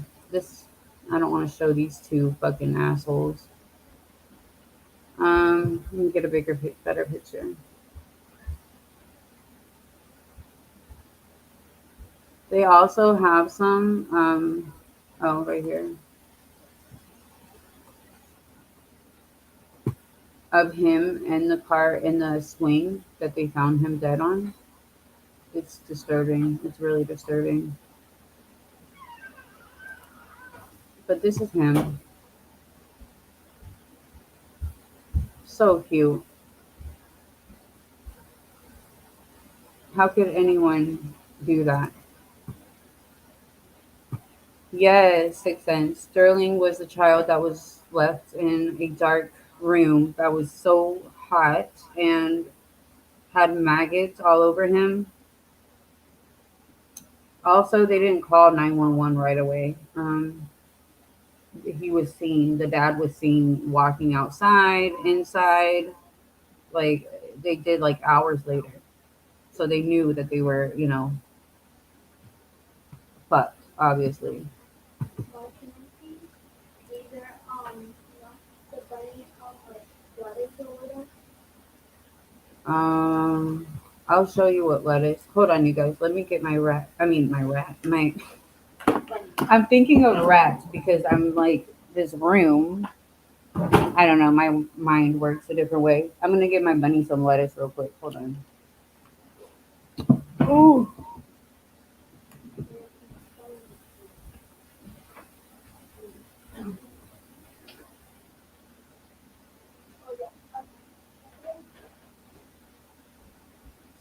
don't want to show these two fucking assholes. Let me get a better picture. They also have some, right here, of him in the car in the swing that they found him dead on. It's disturbing. It's really disturbing. But this is him. So cute. How could anyone do that? Yes, Sixth Sense. Sterling was the child that was left in a dark room that was so hot and had maggots all over him. Also, they didn't call 911 right away. The dad was seen walking outside, inside, like they did like hours later. So they knew that they were, fucked, obviously. Well, can I see either the bunny of like lettuce or whatever? I'll show you what lettuce. Hold on, you guys. Let me get my rat. I mean, my rat. I'm thinking of rats because I'm like this room. I don't know. My mind works a different way. I'm gonna get my bunny some lettuce real quick. Hold on. Ooh.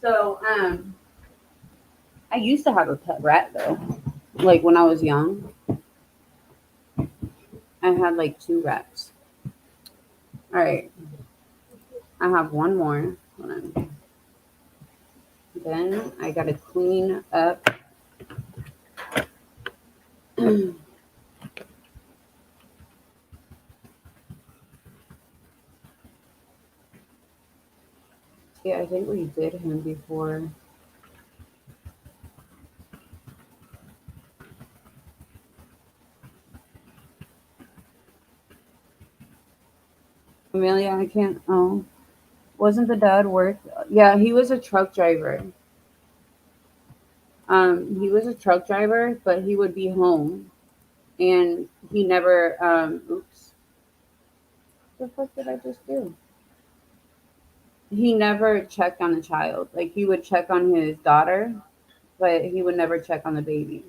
So, I used to have a pet rat though. Like when I was young, I had like 2 rats. All right, I have one more. Hold on. Then I gotta clean up. Yeah, I think we did him before. Amelia, I can't. Oh, wasn't the dad work? Yeah, he was a truck driver. He was a truck driver, but he would be home, and he never. Oops. What the fuck did I just do? he never checked on the child. Like he would check on his daughter, but he would never check on the baby.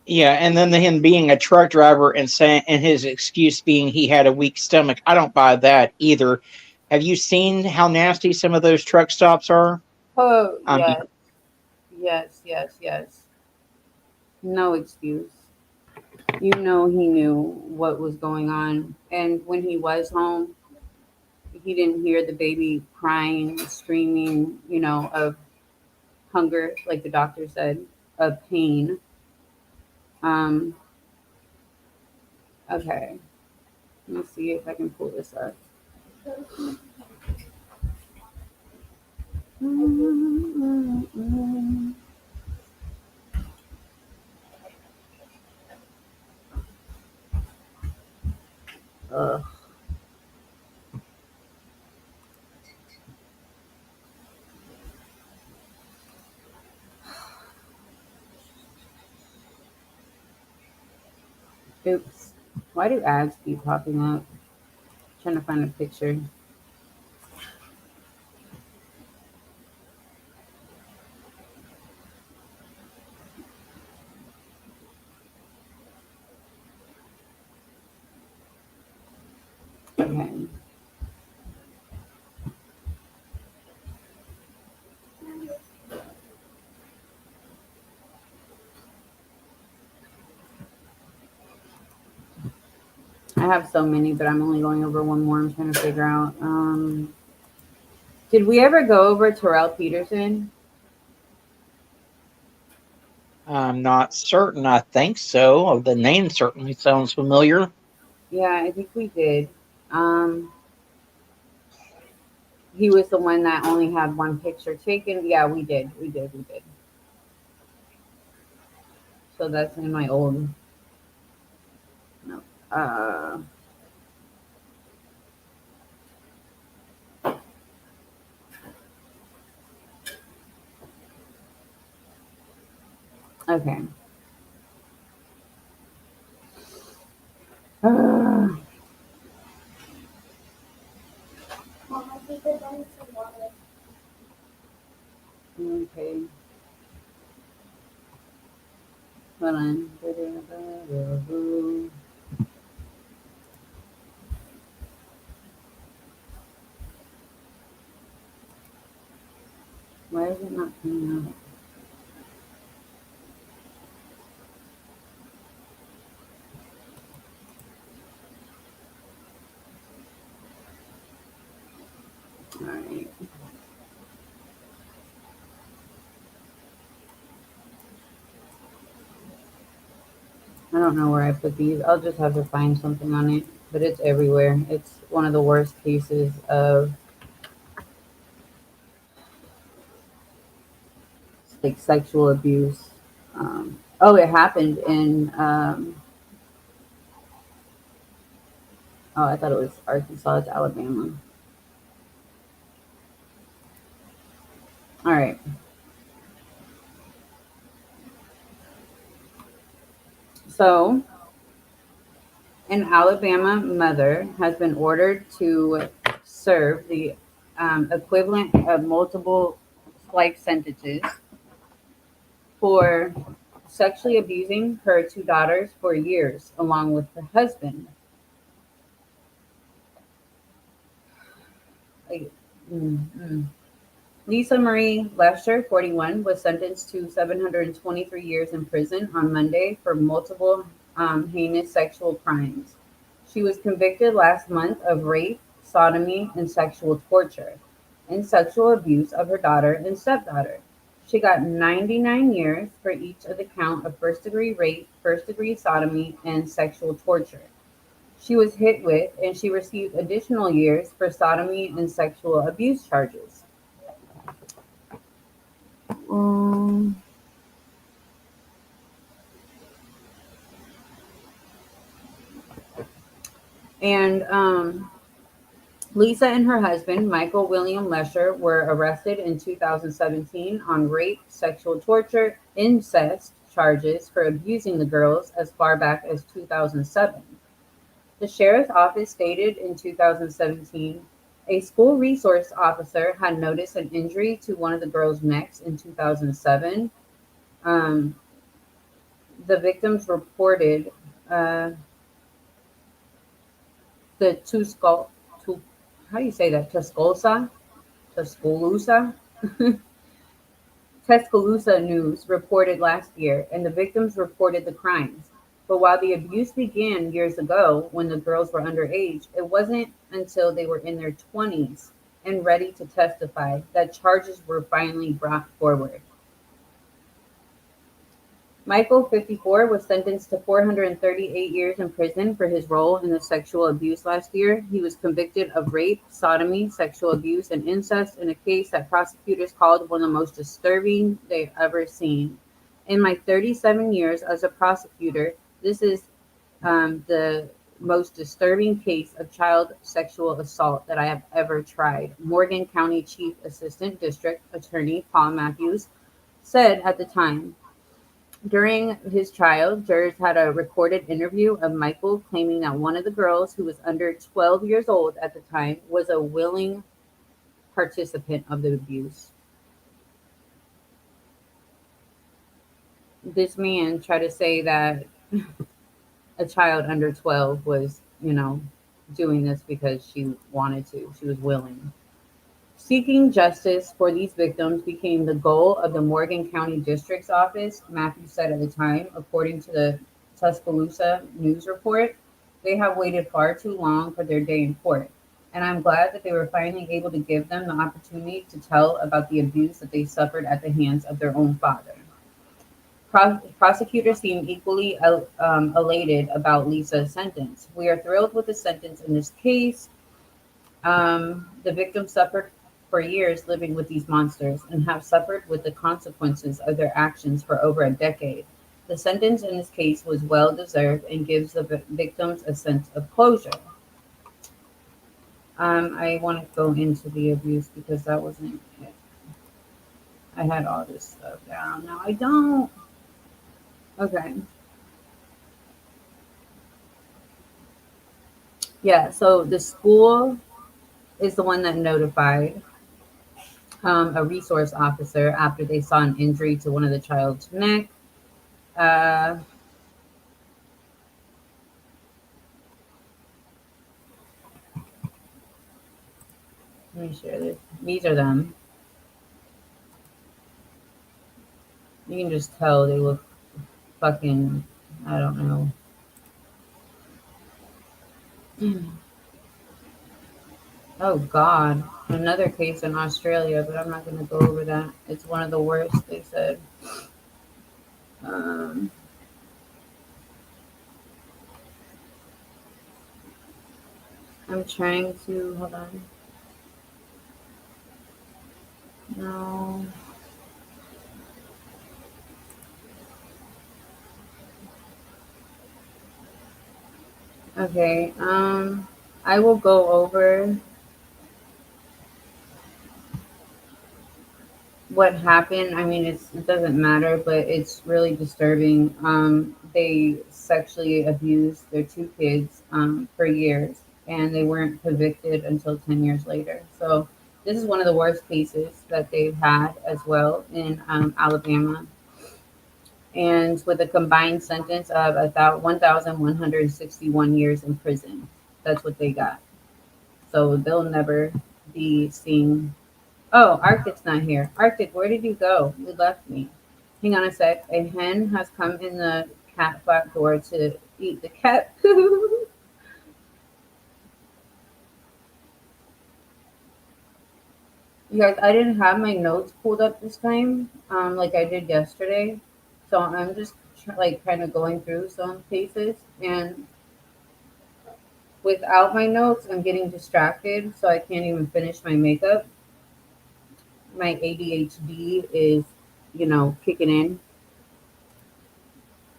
Yeah, and then him being a truck driver and saying, and his excuse being he had a weak stomach. I don't buy that either. Have you seen how nasty some of those truck stops are? Oh I mean, yes, yes, yes, yes. No excuse. You know he knew what was going on, and when he was home, he didn't hear the baby crying, screaming, of hunger, like the doctor said, of pain. Um, okay, let me see if I can pull this up. Ugh. Oops. Why do ads keep popping up? Trying to find a picture. Okay. I have so many, but I'm only going over one more. I'm trying to figure out. Did we ever go over Terrell Peterson? I'm not certain. I think so. The name certainly sounds familiar. Yeah, I think we did. Um, he was the one that only had one picture taken. Yeah, we did. We did. We did. So that's in my old. No. Okay. Uh, Mom, I think they're going to water. okay. Hold on. Why is it not coming out? All right. I don't know where I put these. I'll just have to find something on it, but it's everywhere. It's one of the worst cases of like sexual abuse. Oh, it happened in. Oh, I thought it was Arkansas. It's Alabama. All right. So, an Alabama mother has been ordered to serve the equivalent of multiple life sentences for sexually abusing her two daughters for years, along with her husband. Like, mm, mm. Lisa Marie Lesher, 41, was sentenced to 723 years in prison on Monday for multiple heinous sexual crimes. She was convicted last month of rape, sodomy, and sexual torture, and sexual abuse of her daughter and stepdaughter. She got 99 years for each of the count of first degree rape, first degree sodomy, and sexual torture. She was hit with, and she received additional years for sodomy and sexual abuse charges. Um, and Lisa and her husband, Michael William Lesher, were arrested in 2017 on rape, sexual torture, incest charges for abusing the girls as far back as 2007. The sheriff's office stated in 2017 A school resource officer had noticed an injury to one of the girls' necks in 2007. Um, the victims reported uh, the how do you say that? Tuscaloosa, Tuscaloosa News reported last year, and the victims reported the crimes. But while the abuse began years ago when the girls were underage, it wasn't until they were in their 20s and ready to testify that charges were finally brought forward. Michael, 54, was sentenced to 438 years in prison for his role in the sexual abuse last year. He was convicted of rape, sodomy, sexual abuse, and incest in a case that prosecutors called one of the most disturbing they've ever seen. In my 37 years as a prosecutor, this is the most disturbing case of child sexual assault that I have ever tried, Morgan County Chief Assistant District Attorney Paul Matthews said at the time. During his trial, jurors had a recorded interview of Michael claiming that one of the girls, who was under 12 years old at the time, was a willing participant of the abuse. This man tried to say that a child under 12 was, doing this because she wanted to, she was willing. Seeking justice for these victims became the goal of the Morgan County District's office, Matthews said at the time, according to the Tuscaloosa News report. They have waited far too long for their day in court, and I'm glad that they were finally able to give them the opportunity to tell about the abuse that they suffered at the hands of their own father. Prosecutors seem equally elated about Lisa's sentence. We are thrilled with the sentence in this case. The victims suffered for years living with these monsters and have suffered with the consequences of their actions for over a decade. The sentence in this case was well deserved and gives the victims a sense of closure. I want to go into the abuse because that wasn't it. I had all this stuff down. Now I don't. Okay. Yeah, so the school is the one that notified a resource officer after they saw an injury to one of the child's neck. Uh, Let me share this. These are them. You can just tell they look fucking, I don't know. Oh God, another case in Australia, but I'm not going to go over that. It's one of the worst, they said. Um, I'm trying to, hold on. No. Okay, I will go over what happened. I mean, it doesn't matter, but it's really disturbing. They sexually abused their two kids for years, and they weren't convicted until 10 years later. So this is one of the worst cases that they've had as well in Alabama, and with a combined sentence of about 1,161 years in prison. That's what they got. So they'll never be seen. Oh, Arctic's not here. Arctic, where did you go? You left me. Hang on a sec. A hen has come in the cat flap door to eat the cat food. You guys, I didn't have my notes pulled up this time, like I did yesterday. So I'm just like kind of going through some cases, and without my notes, I'm getting distracted, so I can't even finish my makeup. My ADHD is, kicking in.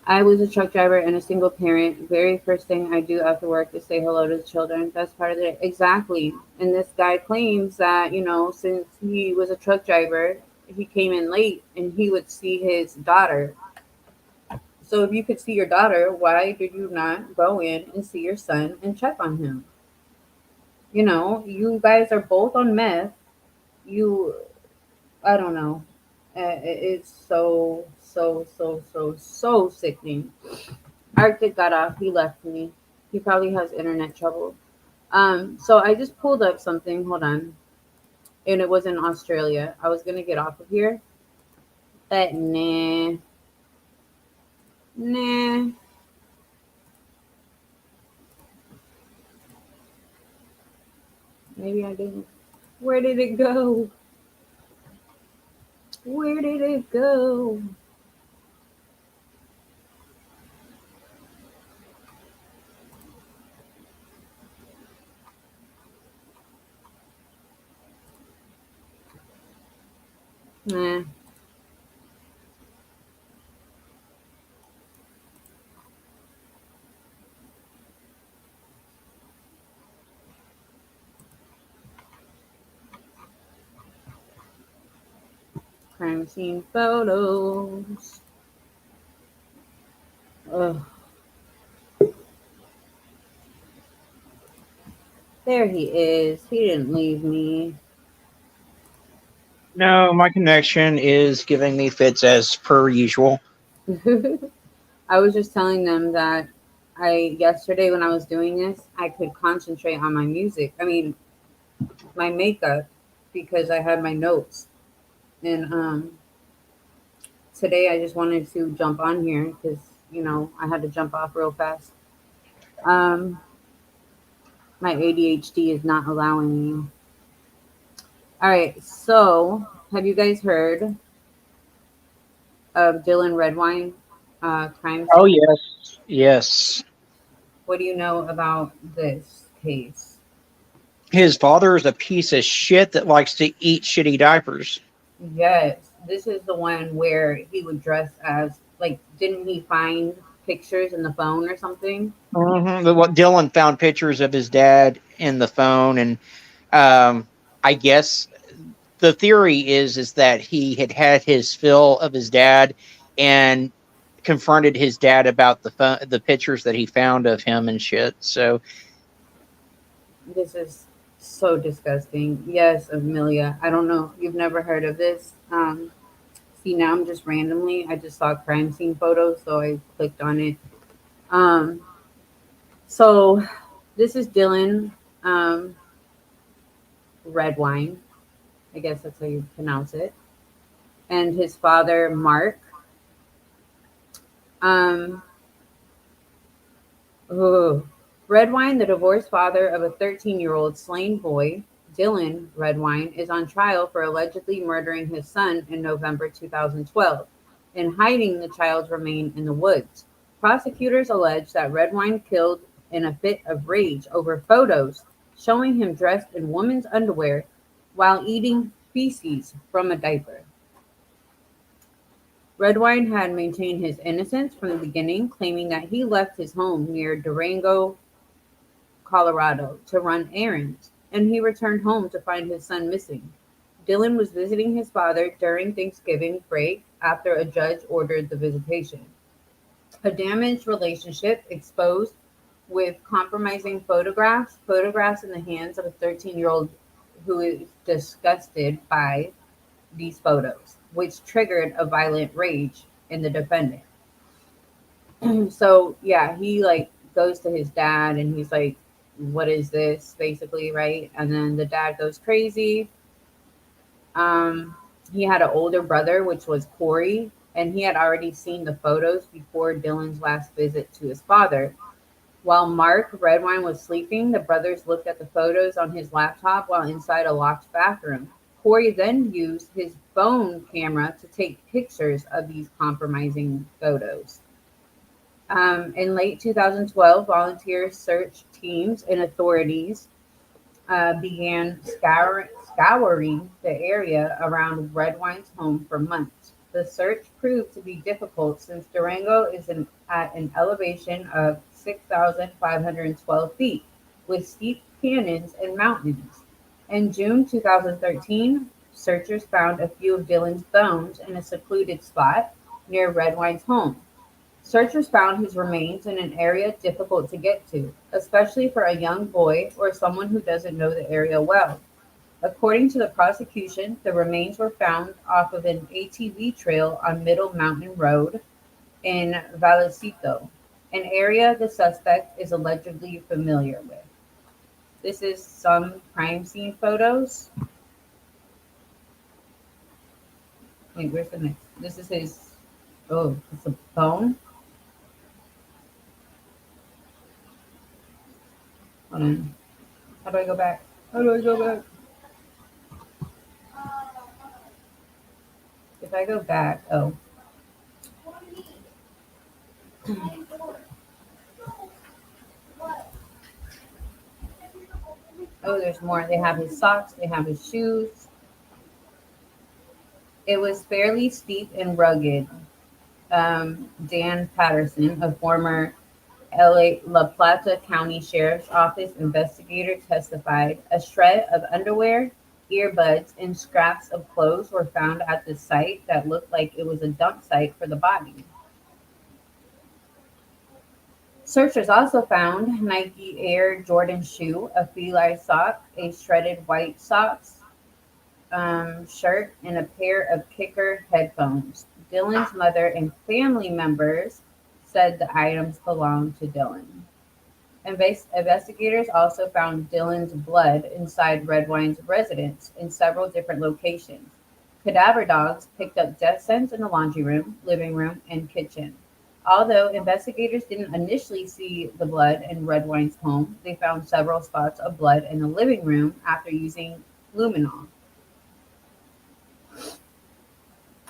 I was a truck driver and a single parent. Very first thing I do after work is say hello to the children. That's part of it. Exactly. And this guy claims that, since he was a truck driver, he came in late and he would see his daughter. So if you could see your daughter, why did you not go in and see your son and check on him? You know, you guys are both on meth. You, I don't know. It's so sickening. Arctic got off. He left me. He probably has internet trouble. So I just pulled up something. Hold on. And it was in Australia. I was gonna get off of here, but nah. Maybe I didn't. Where did it go? Where did it go? Nah. Crime scene photos. Ugh. There he is. He didn't leave me. No, my connection is giving me fits as per usual. I was just telling them that yesterday when I was doing this, I could concentrate on my music. I mean, my makeup because I had my notes. And today I just wanted to jump on here because, I had to jump off real fast. Um, my ADHD is not allowing me. All right, so have you guys heard of Dylan Redwine crime Oh, scene? yes. Yes. What do you know about this case? His father is a piece of shit that likes to eat shitty diapers. Yes, this is the one where he would dress as like, didn't he find pictures in the phone or something? What Dylan found pictures of his dad in the phone, and I guess the theory is that he had his fill of his dad and confronted his dad about the pictures that he found of him and shit. So This is so disgusting. Yes, Amelia. I don't know. You've never heard of this. See, now I'm just randomly. I just saw crime scene photos, so I clicked on it. Um, so this is Dylan um, Redwine. I guess that's how you pronounce it. And his father, Mark. Um, oh, Redwine, the divorced father of a 13-year-old slain boy, Dylan Redwine, is on trial for allegedly murdering his son in November 2012 and hiding the child's remains in the woods. Prosecutors allege that Redwine killed in a fit of rage over photos showing him dressed in women's underwear while eating feces from a diaper. Redwine had maintained his innocence from the beginning, claiming that he left his home near Durango, Colorado, to run errands, and he returned home to find his son missing. Dylan was visiting his father during Thanksgiving break after a judge ordered the visitation. A damaged relationship exposed with compromising photographs in the hands of a 13-year-old who is disgusted by these photos, which triggered a violent rage in the defendant. So yeah, he like goes to his dad and he's like, "What is this?" Basically, right? And then the dad goes crazy. Um, he had an older brother, which was Corey, and he had already seen the photos before Dylan's last visit to his father. While Mark Redwine was sleeping, the brothers looked at the photos on his laptop while inside a locked bathroom. Corey then used his phone camera to take pictures of these compromising photos. In late 2012, volunteer search teams and authorities began scouring the area around Redwine's home for months. The search proved to be difficult since Durango is at an elevation of 6,512 feet, with steep canyons and mountains. In June 2013, searchers found a few of Dylan's bones in a secluded spot near Redwine's home. Searchers found his remains in an area difficult to get to, especially for a young boy or someone who doesn't know the area well. According to the prosecution, the remains were found off of an ATV trail on Middle Mountain Road in Vallecito, an area the suspect is allegedly familiar with. This is some crime scene photos. Wait, where's the next? This is his. Oh, it's a bone. Hold on. How do I go back? How do I go back? If I go back, oh, oh, there's more. They have his socks. They have his shoes. It was fairly steep and rugged. Dan Patterson, a former LA La Plata County Sheriff's Office investigator, testified a shred of underwear, earbuds, and scraps of clothes were found at the site that looked like it was a dump site for the body. Searchers also found Nike Air Jordan shoe, a feline sock, a shredded white socks shirt, and a pair of kicker headphones. Dylan's mother and family members said the items belonged to Dylan. Investigators also found Dylan's blood inside Redwine's residence in several different locations. Cadaver dogs picked up death scents in the laundry room, living room, and kitchen. Although investigators didn't initially see the blood in Redwine's home, they found several spots of blood in the living room after using luminol.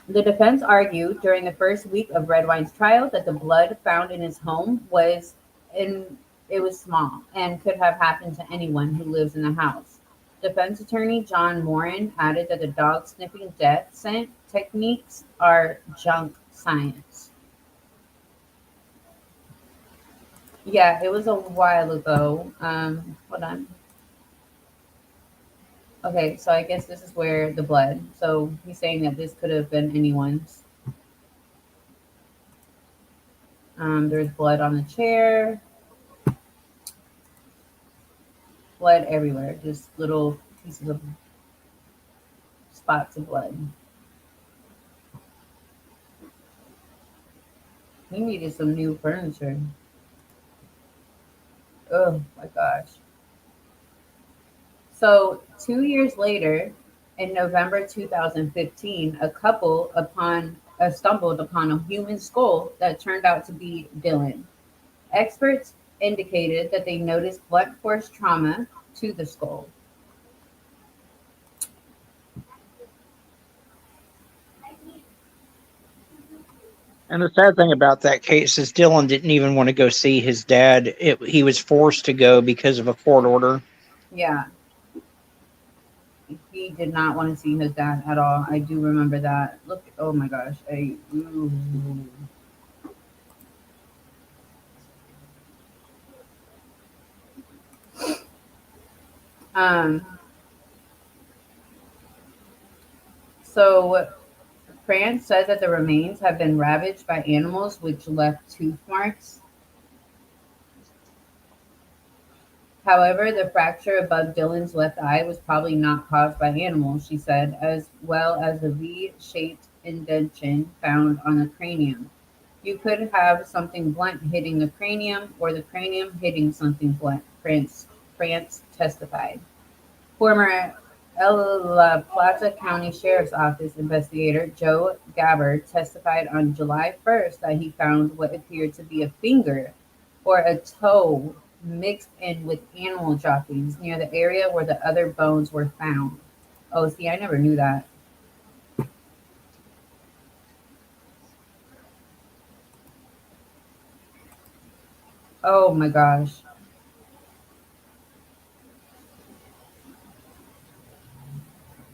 The defense argued during the first week of Redwine's trial that the blood found in his home was small and could have happened to anyone who lives in the house. Defense attorney John Moran added that the dog sniffing death scent techniques are junk science. Yeah, it was a while ago. Hold on. Okay, so I guess this is where the blood. So he's saying that this could have been anyone's. There's blood on the chair. Blood everywhere. Just little pieces of spots of blood. He needed some new furniture. Oh my gosh. So 2 years later, in November 2015, a couple stumbled upon a human skull that turned out to be Dylan. Experts indicated that they noticed blunt force trauma to the skull. And the sad thing about that case is Dylan didn't even want to go see his dad. He was forced to go because of a court order. Yeah. He did not want to see his dad at all. I do remember that. Look, oh my gosh. So France said that the remains have been ravaged by animals which left tooth marks. However, the fracture above Dylan's left eye was probably not caused by animals, she said, as well as the V-shaped indentation found on the cranium. You could have something blunt hitting the cranium or the cranium hitting something blunt, France testified. Former La Plata County Sheriff's Office investigator Joe Gabbard testified on July 1st that he found what appeared to be a finger or a toe mixed in with animal droppings near the area where the other bones were found. Oh, see, I never knew that. Oh my gosh.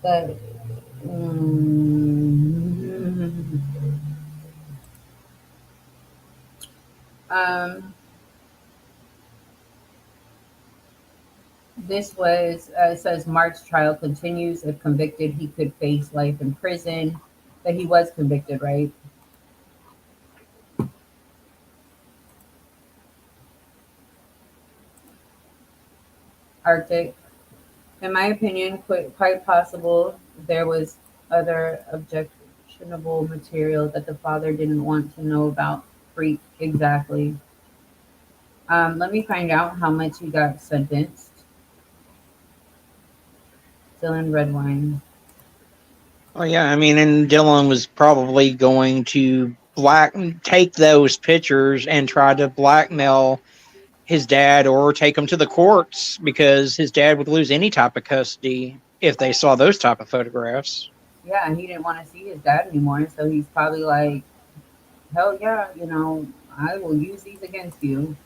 But this was it says Mark's trial continues. If convicted, he could face life in prison. But he was convicted, right? Arctic. In my opinion, quite possible there was other objectionable material that the father didn't want to know about. Freak, exactly. Let me find out how much he got sentenced. Dylan Redwine. Oh yeah, I mean, and Dylan was probably going to take those pictures and try to blackmail his dad or take him to the courts because his dad would lose any type of custody if they saw those type of photographs. Yeah, and he didn't want to see his dad anymore, so he's probably like, hell yeah, I will use these against you.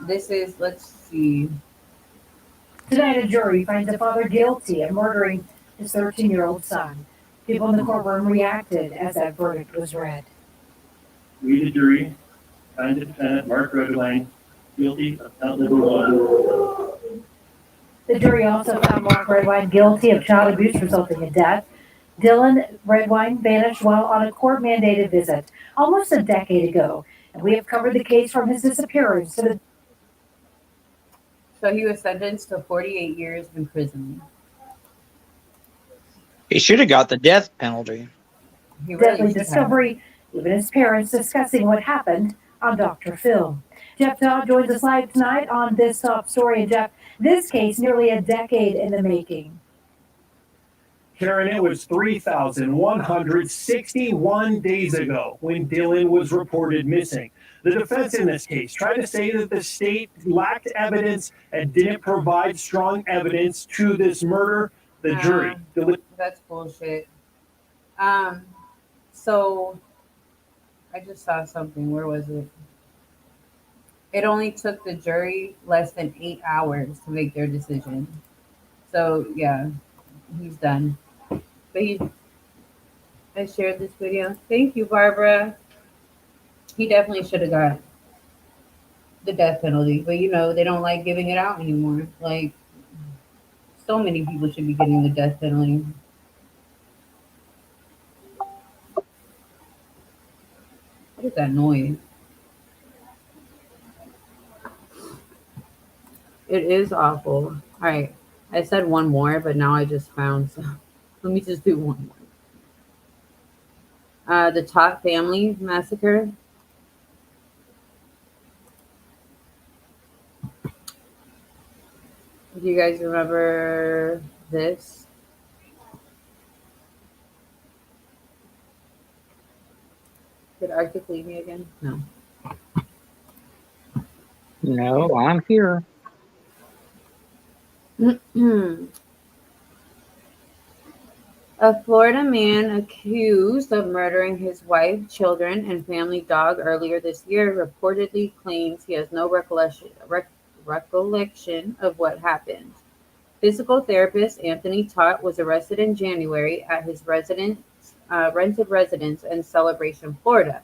This is, let's see. Tonight, a jury finds the father guilty of murdering his 13-year-old son. People in the courtroom reacted as that verdict was read. We, the jury, find the defendant, Mark Redwine, guilty of count number 1. The jury also found Mark Redwine guilty of child abuse resulting in death. Dylan Redwine vanished while on a court-mandated visit almost a decade ago, and we have covered the case from his disappearance to the So he was sentenced to 48 years imprisonment. He should have got the death penalty. He really deadly should have. discovery, even his parents discussing what happened on Dr. Phil. Jeff Todd joins us live tonight on this top story. And Jeff, this case nearly a decade in the making. Karen, it was 3,161 days ago when Dylan was reported missing. The defense in this case tried to say that the state lacked evidence and didn't provide strong evidence to this murder. The jury. That's bullshit. So I just saw something. Where was it? It only took the jury less than 8 hours to make their decision. So yeah, he's done. But I shared this video. Thank you, Barbara. He definitely should have got the death penalty, but they don't like giving it out anymore. Like, so many people should be getting the death penalty. What is that noise? It is awful. All right. I said one more, but now I just found some. Let me just do one more. The Tot family massacre. Do you guys remember this? Did Arctic leave me again? No. No, I'm here. A Florida man accused of murdering his wife, children, and family dog earlier this year reportedly claims he has no recollection of what happened. Physical therapist Anthony Tot was arrested in January at his rented residence in Celebration, Florida.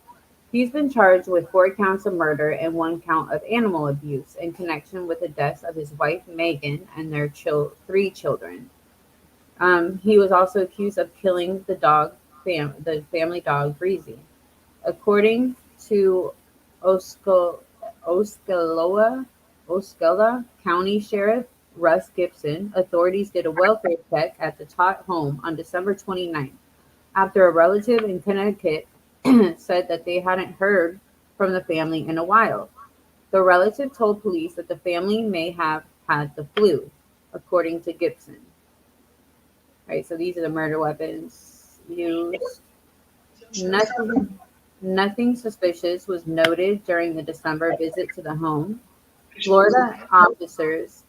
He's been charged with 4 counts of murder and 1 count of animal abuse in connection with the deaths of his wife, Megan, and their 3 children. He was also accused of killing the family dog, Breezy. According to Osceola County Sheriff Russ Gibson, authorities did a welfare check at the Tot home on December 29th after a relative in Connecticut said that they hadn't heard from the family in a while. The relative told police that the family may have had the flu, according to Gibson. All right, so these are the murder weapons used. Nothing suspicious was noted during the December visit to the home. Florida officers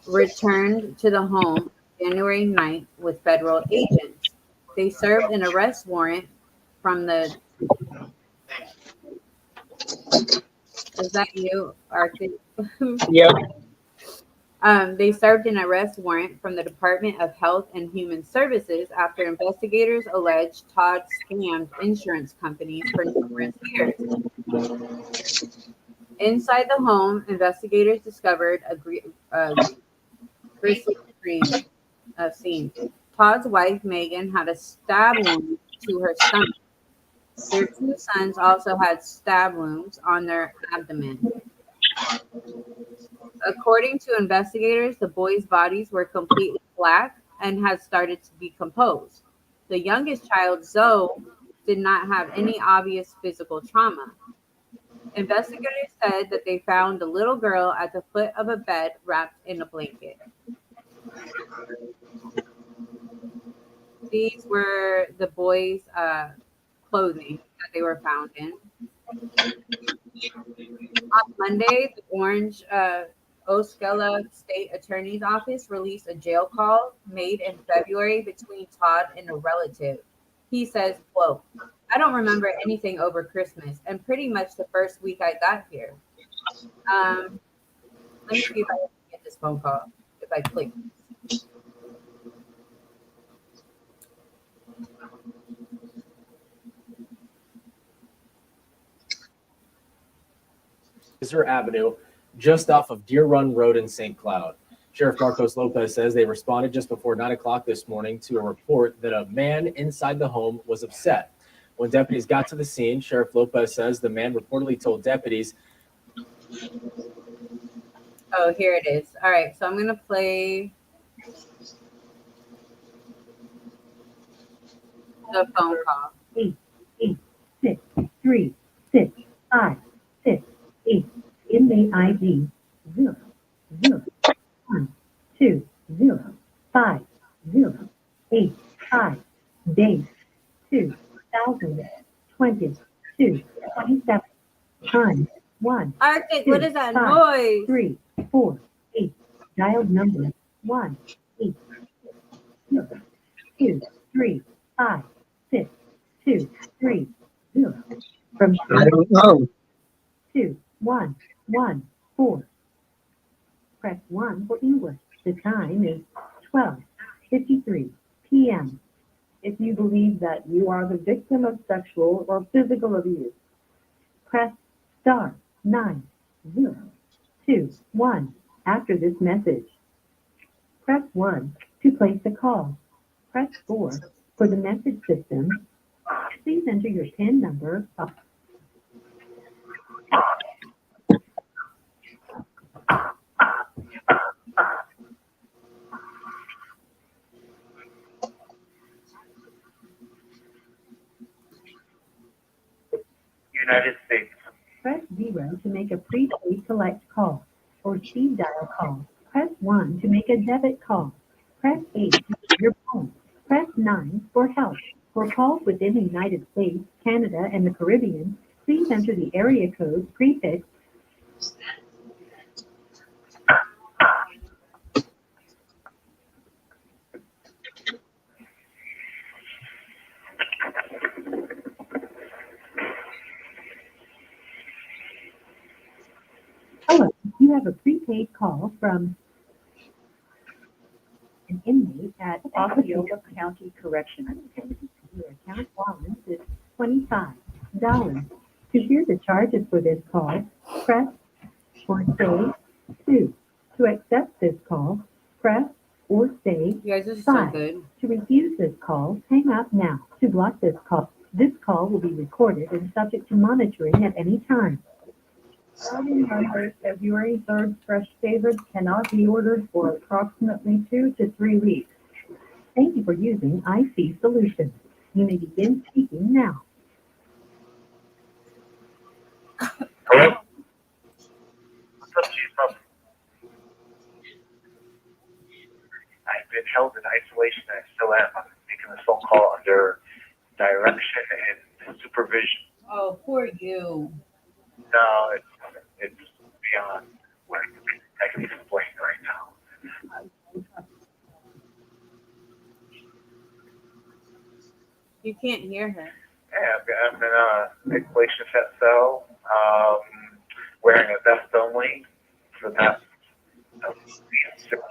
returned to the home January 9th with federal agents. They served an arrest warrant from the... Is that you, Arctic? Yep. They served an arrest warrant from the Department of Health and Human Services after investigators alleged Todd scammed insurance companies for numerous years. Inside the home, investigators discovered a grisly scene. Todd's wife, Megan, had a stab wound to her stomach. Their 2 sons also had stab wounds on their abdomen. According to investigators, the boys' bodies were completely black and had started to decompose. The youngest child, Zoe, did not have any obvious physical trauma. Investigators said that they found the little girl at the foot of a bed wrapped in a blanket. These were the boys' clothing that they were found in. On Monday, the Orange Osceola State Attorney's Office released a jail call made in February between Todd and a relative. He says, quote, "I don't remember anything over Christmas and pretty much the first week I got here." Let me see if I can get this phone call if I click. Kaiser Avenue, just off of Deer Run Road in St. Cloud. Sheriff Marcos Lopez says they responded just before 9 o'clock this morning to a report that a man inside the home was upset. When deputies got to the scene, Sheriff Lopez says the man reportedly told deputies. Oh, here it is. All right, so I'm going to play the phone call. 8, 6, 3, 6, 5, 6, 8. Inmate ID 0, 0, 1, 2, 0, 5, 0, 8, 5. Date 2022, 27. Time 1. Arctic, 2, what is that 5, noise? 3, 4, 8. Dialed number 1, 8, 0, 2, 3, 5, 6, 2, 3, 0. From I don't know. 2, 1, 1, 4. Press 1 for English. The time is 12:53 p.m. If you believe that you are the victim of sexual or physical abuse, press star 9021 after this message. Press 1 to place the call. Press 4 for the message system. Please enter your PIN number. United States. Press 0 to make a prepaid collect call or speed dial call. Press 1 to make a debit call. Press 8 to use your phone. Press 9 for help. For calls within the United States, Canada, and the Caribbean, please enter the area code prefix. Hello, you have a prepaid call from an inmate at Osceola County Correctional. Your account balance is $25. To hear the charges for this call, press or say 2. To accept this call, press or say You guys, this is so 5. good. To refuse this call, hang up now. To block this call will be recorded and subject to monitoring at any time. Starting Monday, February 3rd, fresh favorites cannot be ordered for approximately 2 to 3 weeks. Thank you for using IC Solutions. You may begin speaking now. Hello? What's up, Chief? I've been held in isolation. I still am. I'm making this phone call under direction and supervision. Oh, poor you. No, it's beyond what I can explain right now. You can't hear her. Yeah, I'm in a isolation set cell, wearing a vest only for the past 6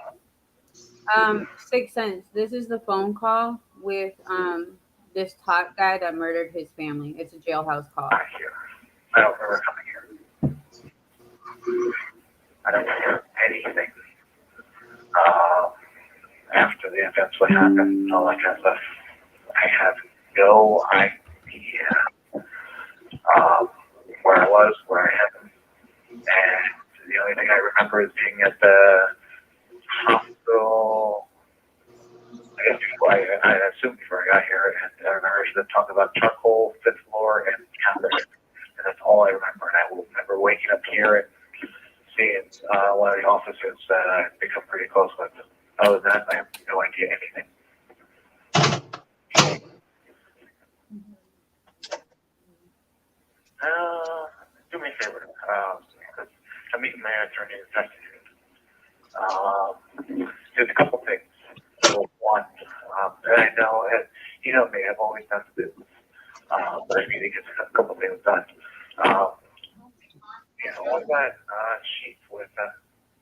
months. 6 cents. This is the phone call with this top guy that murdered his family. It's a jailhouse call. Not here. I don't remember coming here. I don't remember anything after the events, what happened, all that kind of stuff. I have no idea where I was, where I am, and only thing I remember is being at the hospital. I guess before I assume before I got here, and I remember them talking about charcoal, fifth floor, and catheter. And that's all I remember. And I will remember waking up here and seeing one of the officers that I've become pretty close with. Other than that, I have no idea anything. Do me a favor, because I'm meeting my attorney this afternoon. There's a couple things. So one, and I know, and you know me, I've always done business, but I need to get a couple things done. What about sheet with,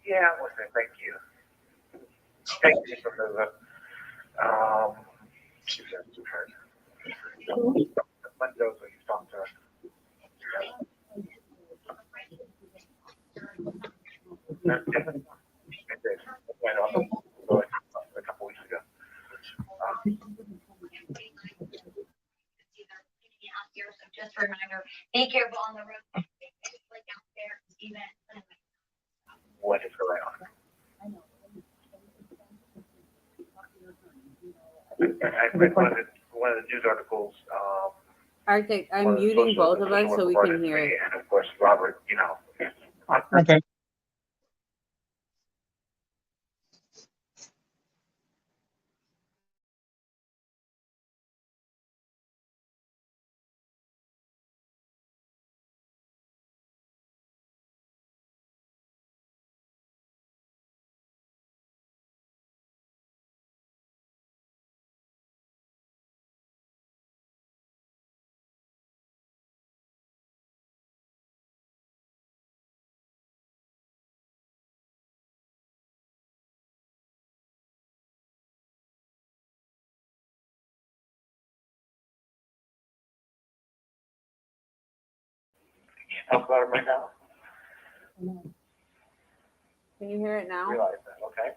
yeah, I want to say thank you. Thank you for the, she said to her. Windows when you talk to her. A couple weeks ago. Just a reminder, be careful on the road. Like out there, even. What is going on? I read one of the news articles. Arctic, I'm muting both of us so we can hear it. And of course, Robert, Okay. talk about it right now. Can you hear it now? Realize that, okay?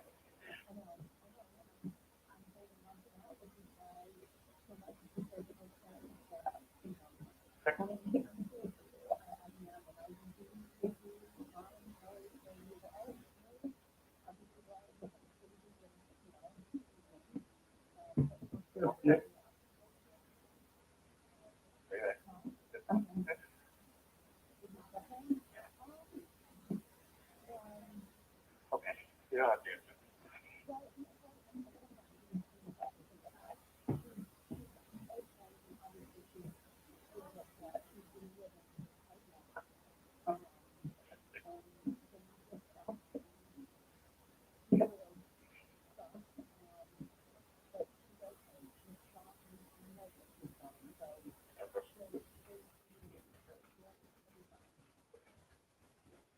Okay. Yeah,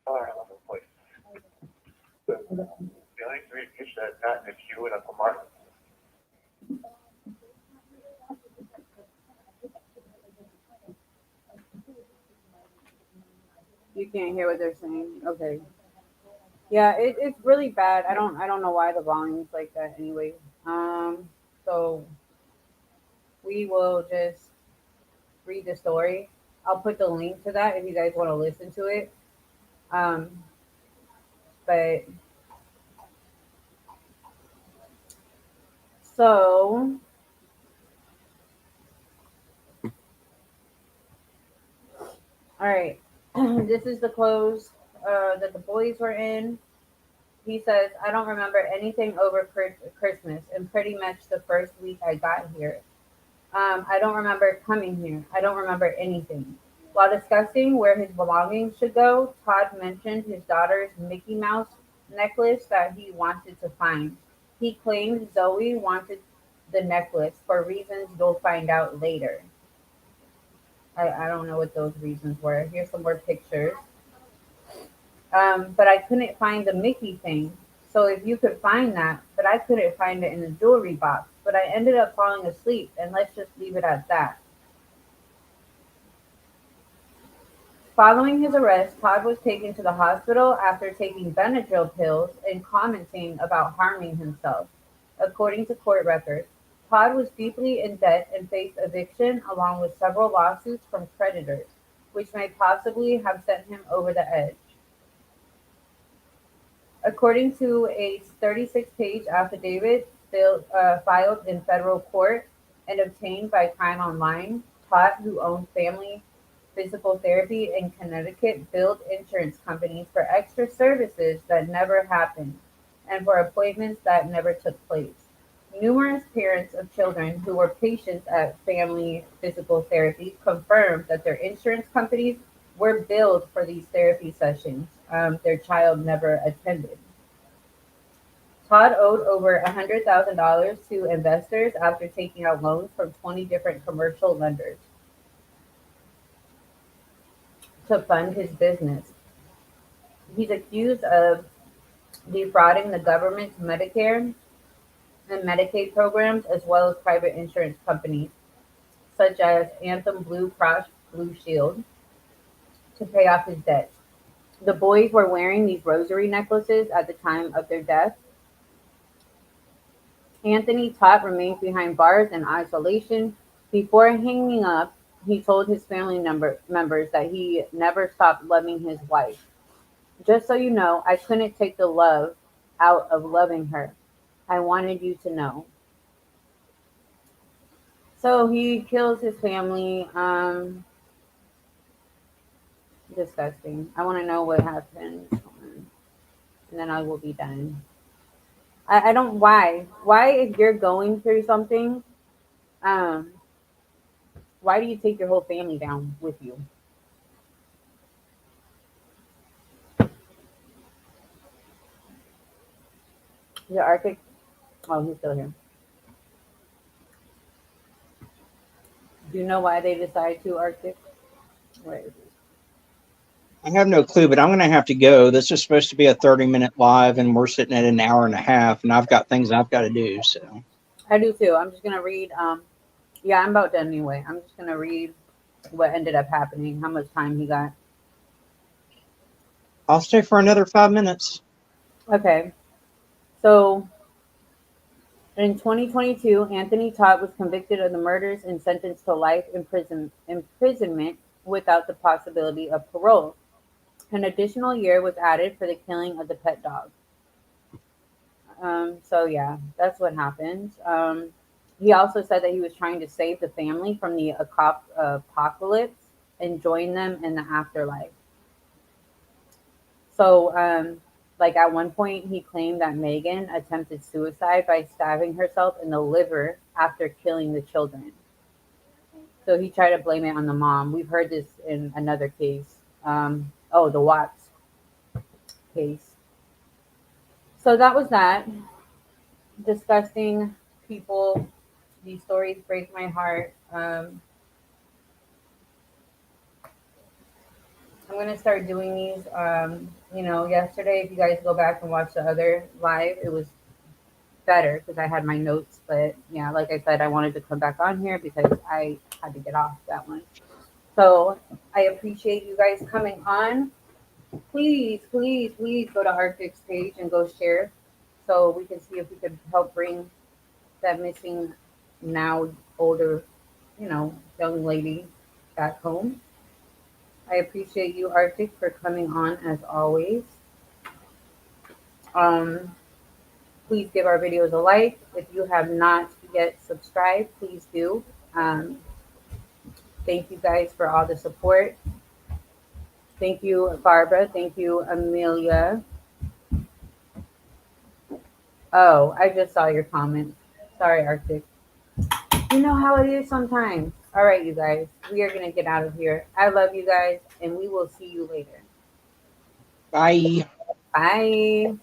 all right, I'm place. The only three fish that got in the queue and Uncle Martin. You can't hear what they're saying. Okay. Yeah, it's really bad. I don't know why the volume's like that anyway. So we will just read the story. I'll put the link to that if you guys want to listen to it. But so all right. This is the clothes that the boys were in. He says, I don't remember anything over Christmas and pretty much the first week I got here. I don't remember coming here. I don't remember anything. While discussing where his belongings should go, Todd mentioned his daughter's Mickey Mouse necklace that he wanted to find. He claimed Zoe wanted the necklace for reasons you'll find out later. I don't know what those reasons were. Here's some more pictures. But I couldn't find the Mickey thing. So if you could find that, but I couldn't find it in the jewelry box. But I ended up falling asleep, and let's just leave it at that. Following his arrest, Todd was taken to the hospital after taking Benadryl pills and commenting about harming himself. According to court records, Todd was deeply in debt and faced eviction along with several lawsuits from creditors, which may possibly have sent him over the edge. According to a 36-page affidavit filed in federal court and obtained by Crime Online, Todd, who owned Family Physical Therapy in Connecticut, billed insurance companies for extra services that never happened and for appointments that never took place. Numerous parents of children who were patients at Family Physical Therapy confirmed that their insurance companies were billed for these therapy sessions their child never attended. Todd owed over $100,000 to investors after taking out loans from 20 different commercial lenders to fund his business. He's accused of defrauding the government's Medicare and Medicaid programs, as well as private insurance companies, such as Anthem Blue Cross Blue Shield, to pay off his debts. The boys were wearing these rosary necklaces at the time of their death. Anthony Todd remains behind bars in isolation. Before hanging up, he told his family members that he never stopped loving his wife. Just so you know, I couldn't take the love out of loving her. I wanted you to know. So he kills his family. Disgusting. I want to know what happened, and then I will be done. I don't. Why if you're going through something, why do you take your whole family down with you? The Arctic. Oh, he's still here. Do you know why they decided to Arctic? Where is it? I have no clue, but I'm going to have to go. This is supposed to be a 30-minute live, and we're sitting at an hour and a half, and I've got things I've got to do. So I do too. I'm just gonna read. Yeah, I'm about done anyway. I'm just gonna read what ended up happening, how much time he got. I'll stay for another 5 minutes. Okay. So in 2022, Anthony Todd was convicted of the murders and sentenced to life imprisonment without the possibility of parole. An additional year was added for the killing of the pet dog. So yeah, that's what happened. He also said that he was trying to save the family from the apocalypse and join them in the afterlife. So, like at one point, he claimed that Megan attempted suicide by stabbing herself in the liver after killing the children. So he tried to blame it on the mom. We've heard this in another case. The Watts case. So that was that. Disgusting people. These stories break my heart. I'm going to start doing these. Yesterday, if you guys go back and watch the other live, it was better because I had my notes. But yeah, like I said, I wanted to come back on here because I had to get off that one. So I appreciate you guys coming on. Please, please, please go to Arctic's page and go share so we can see if we can help bring that missing, now older, young lady back home. I appreciate you, Arctic, for coming on as always. Please give our videos a like. If you have not yet subscribed, please do. Thank you guys for all the support. Thank you, Barbara. Thank you, Amelia. Oh, I just saw your comment. Sorry, Arctic. You know how it is sometimes. All right, you guys. We are going to get out of here. I love you guys, and we will see you later. Bye. Bye.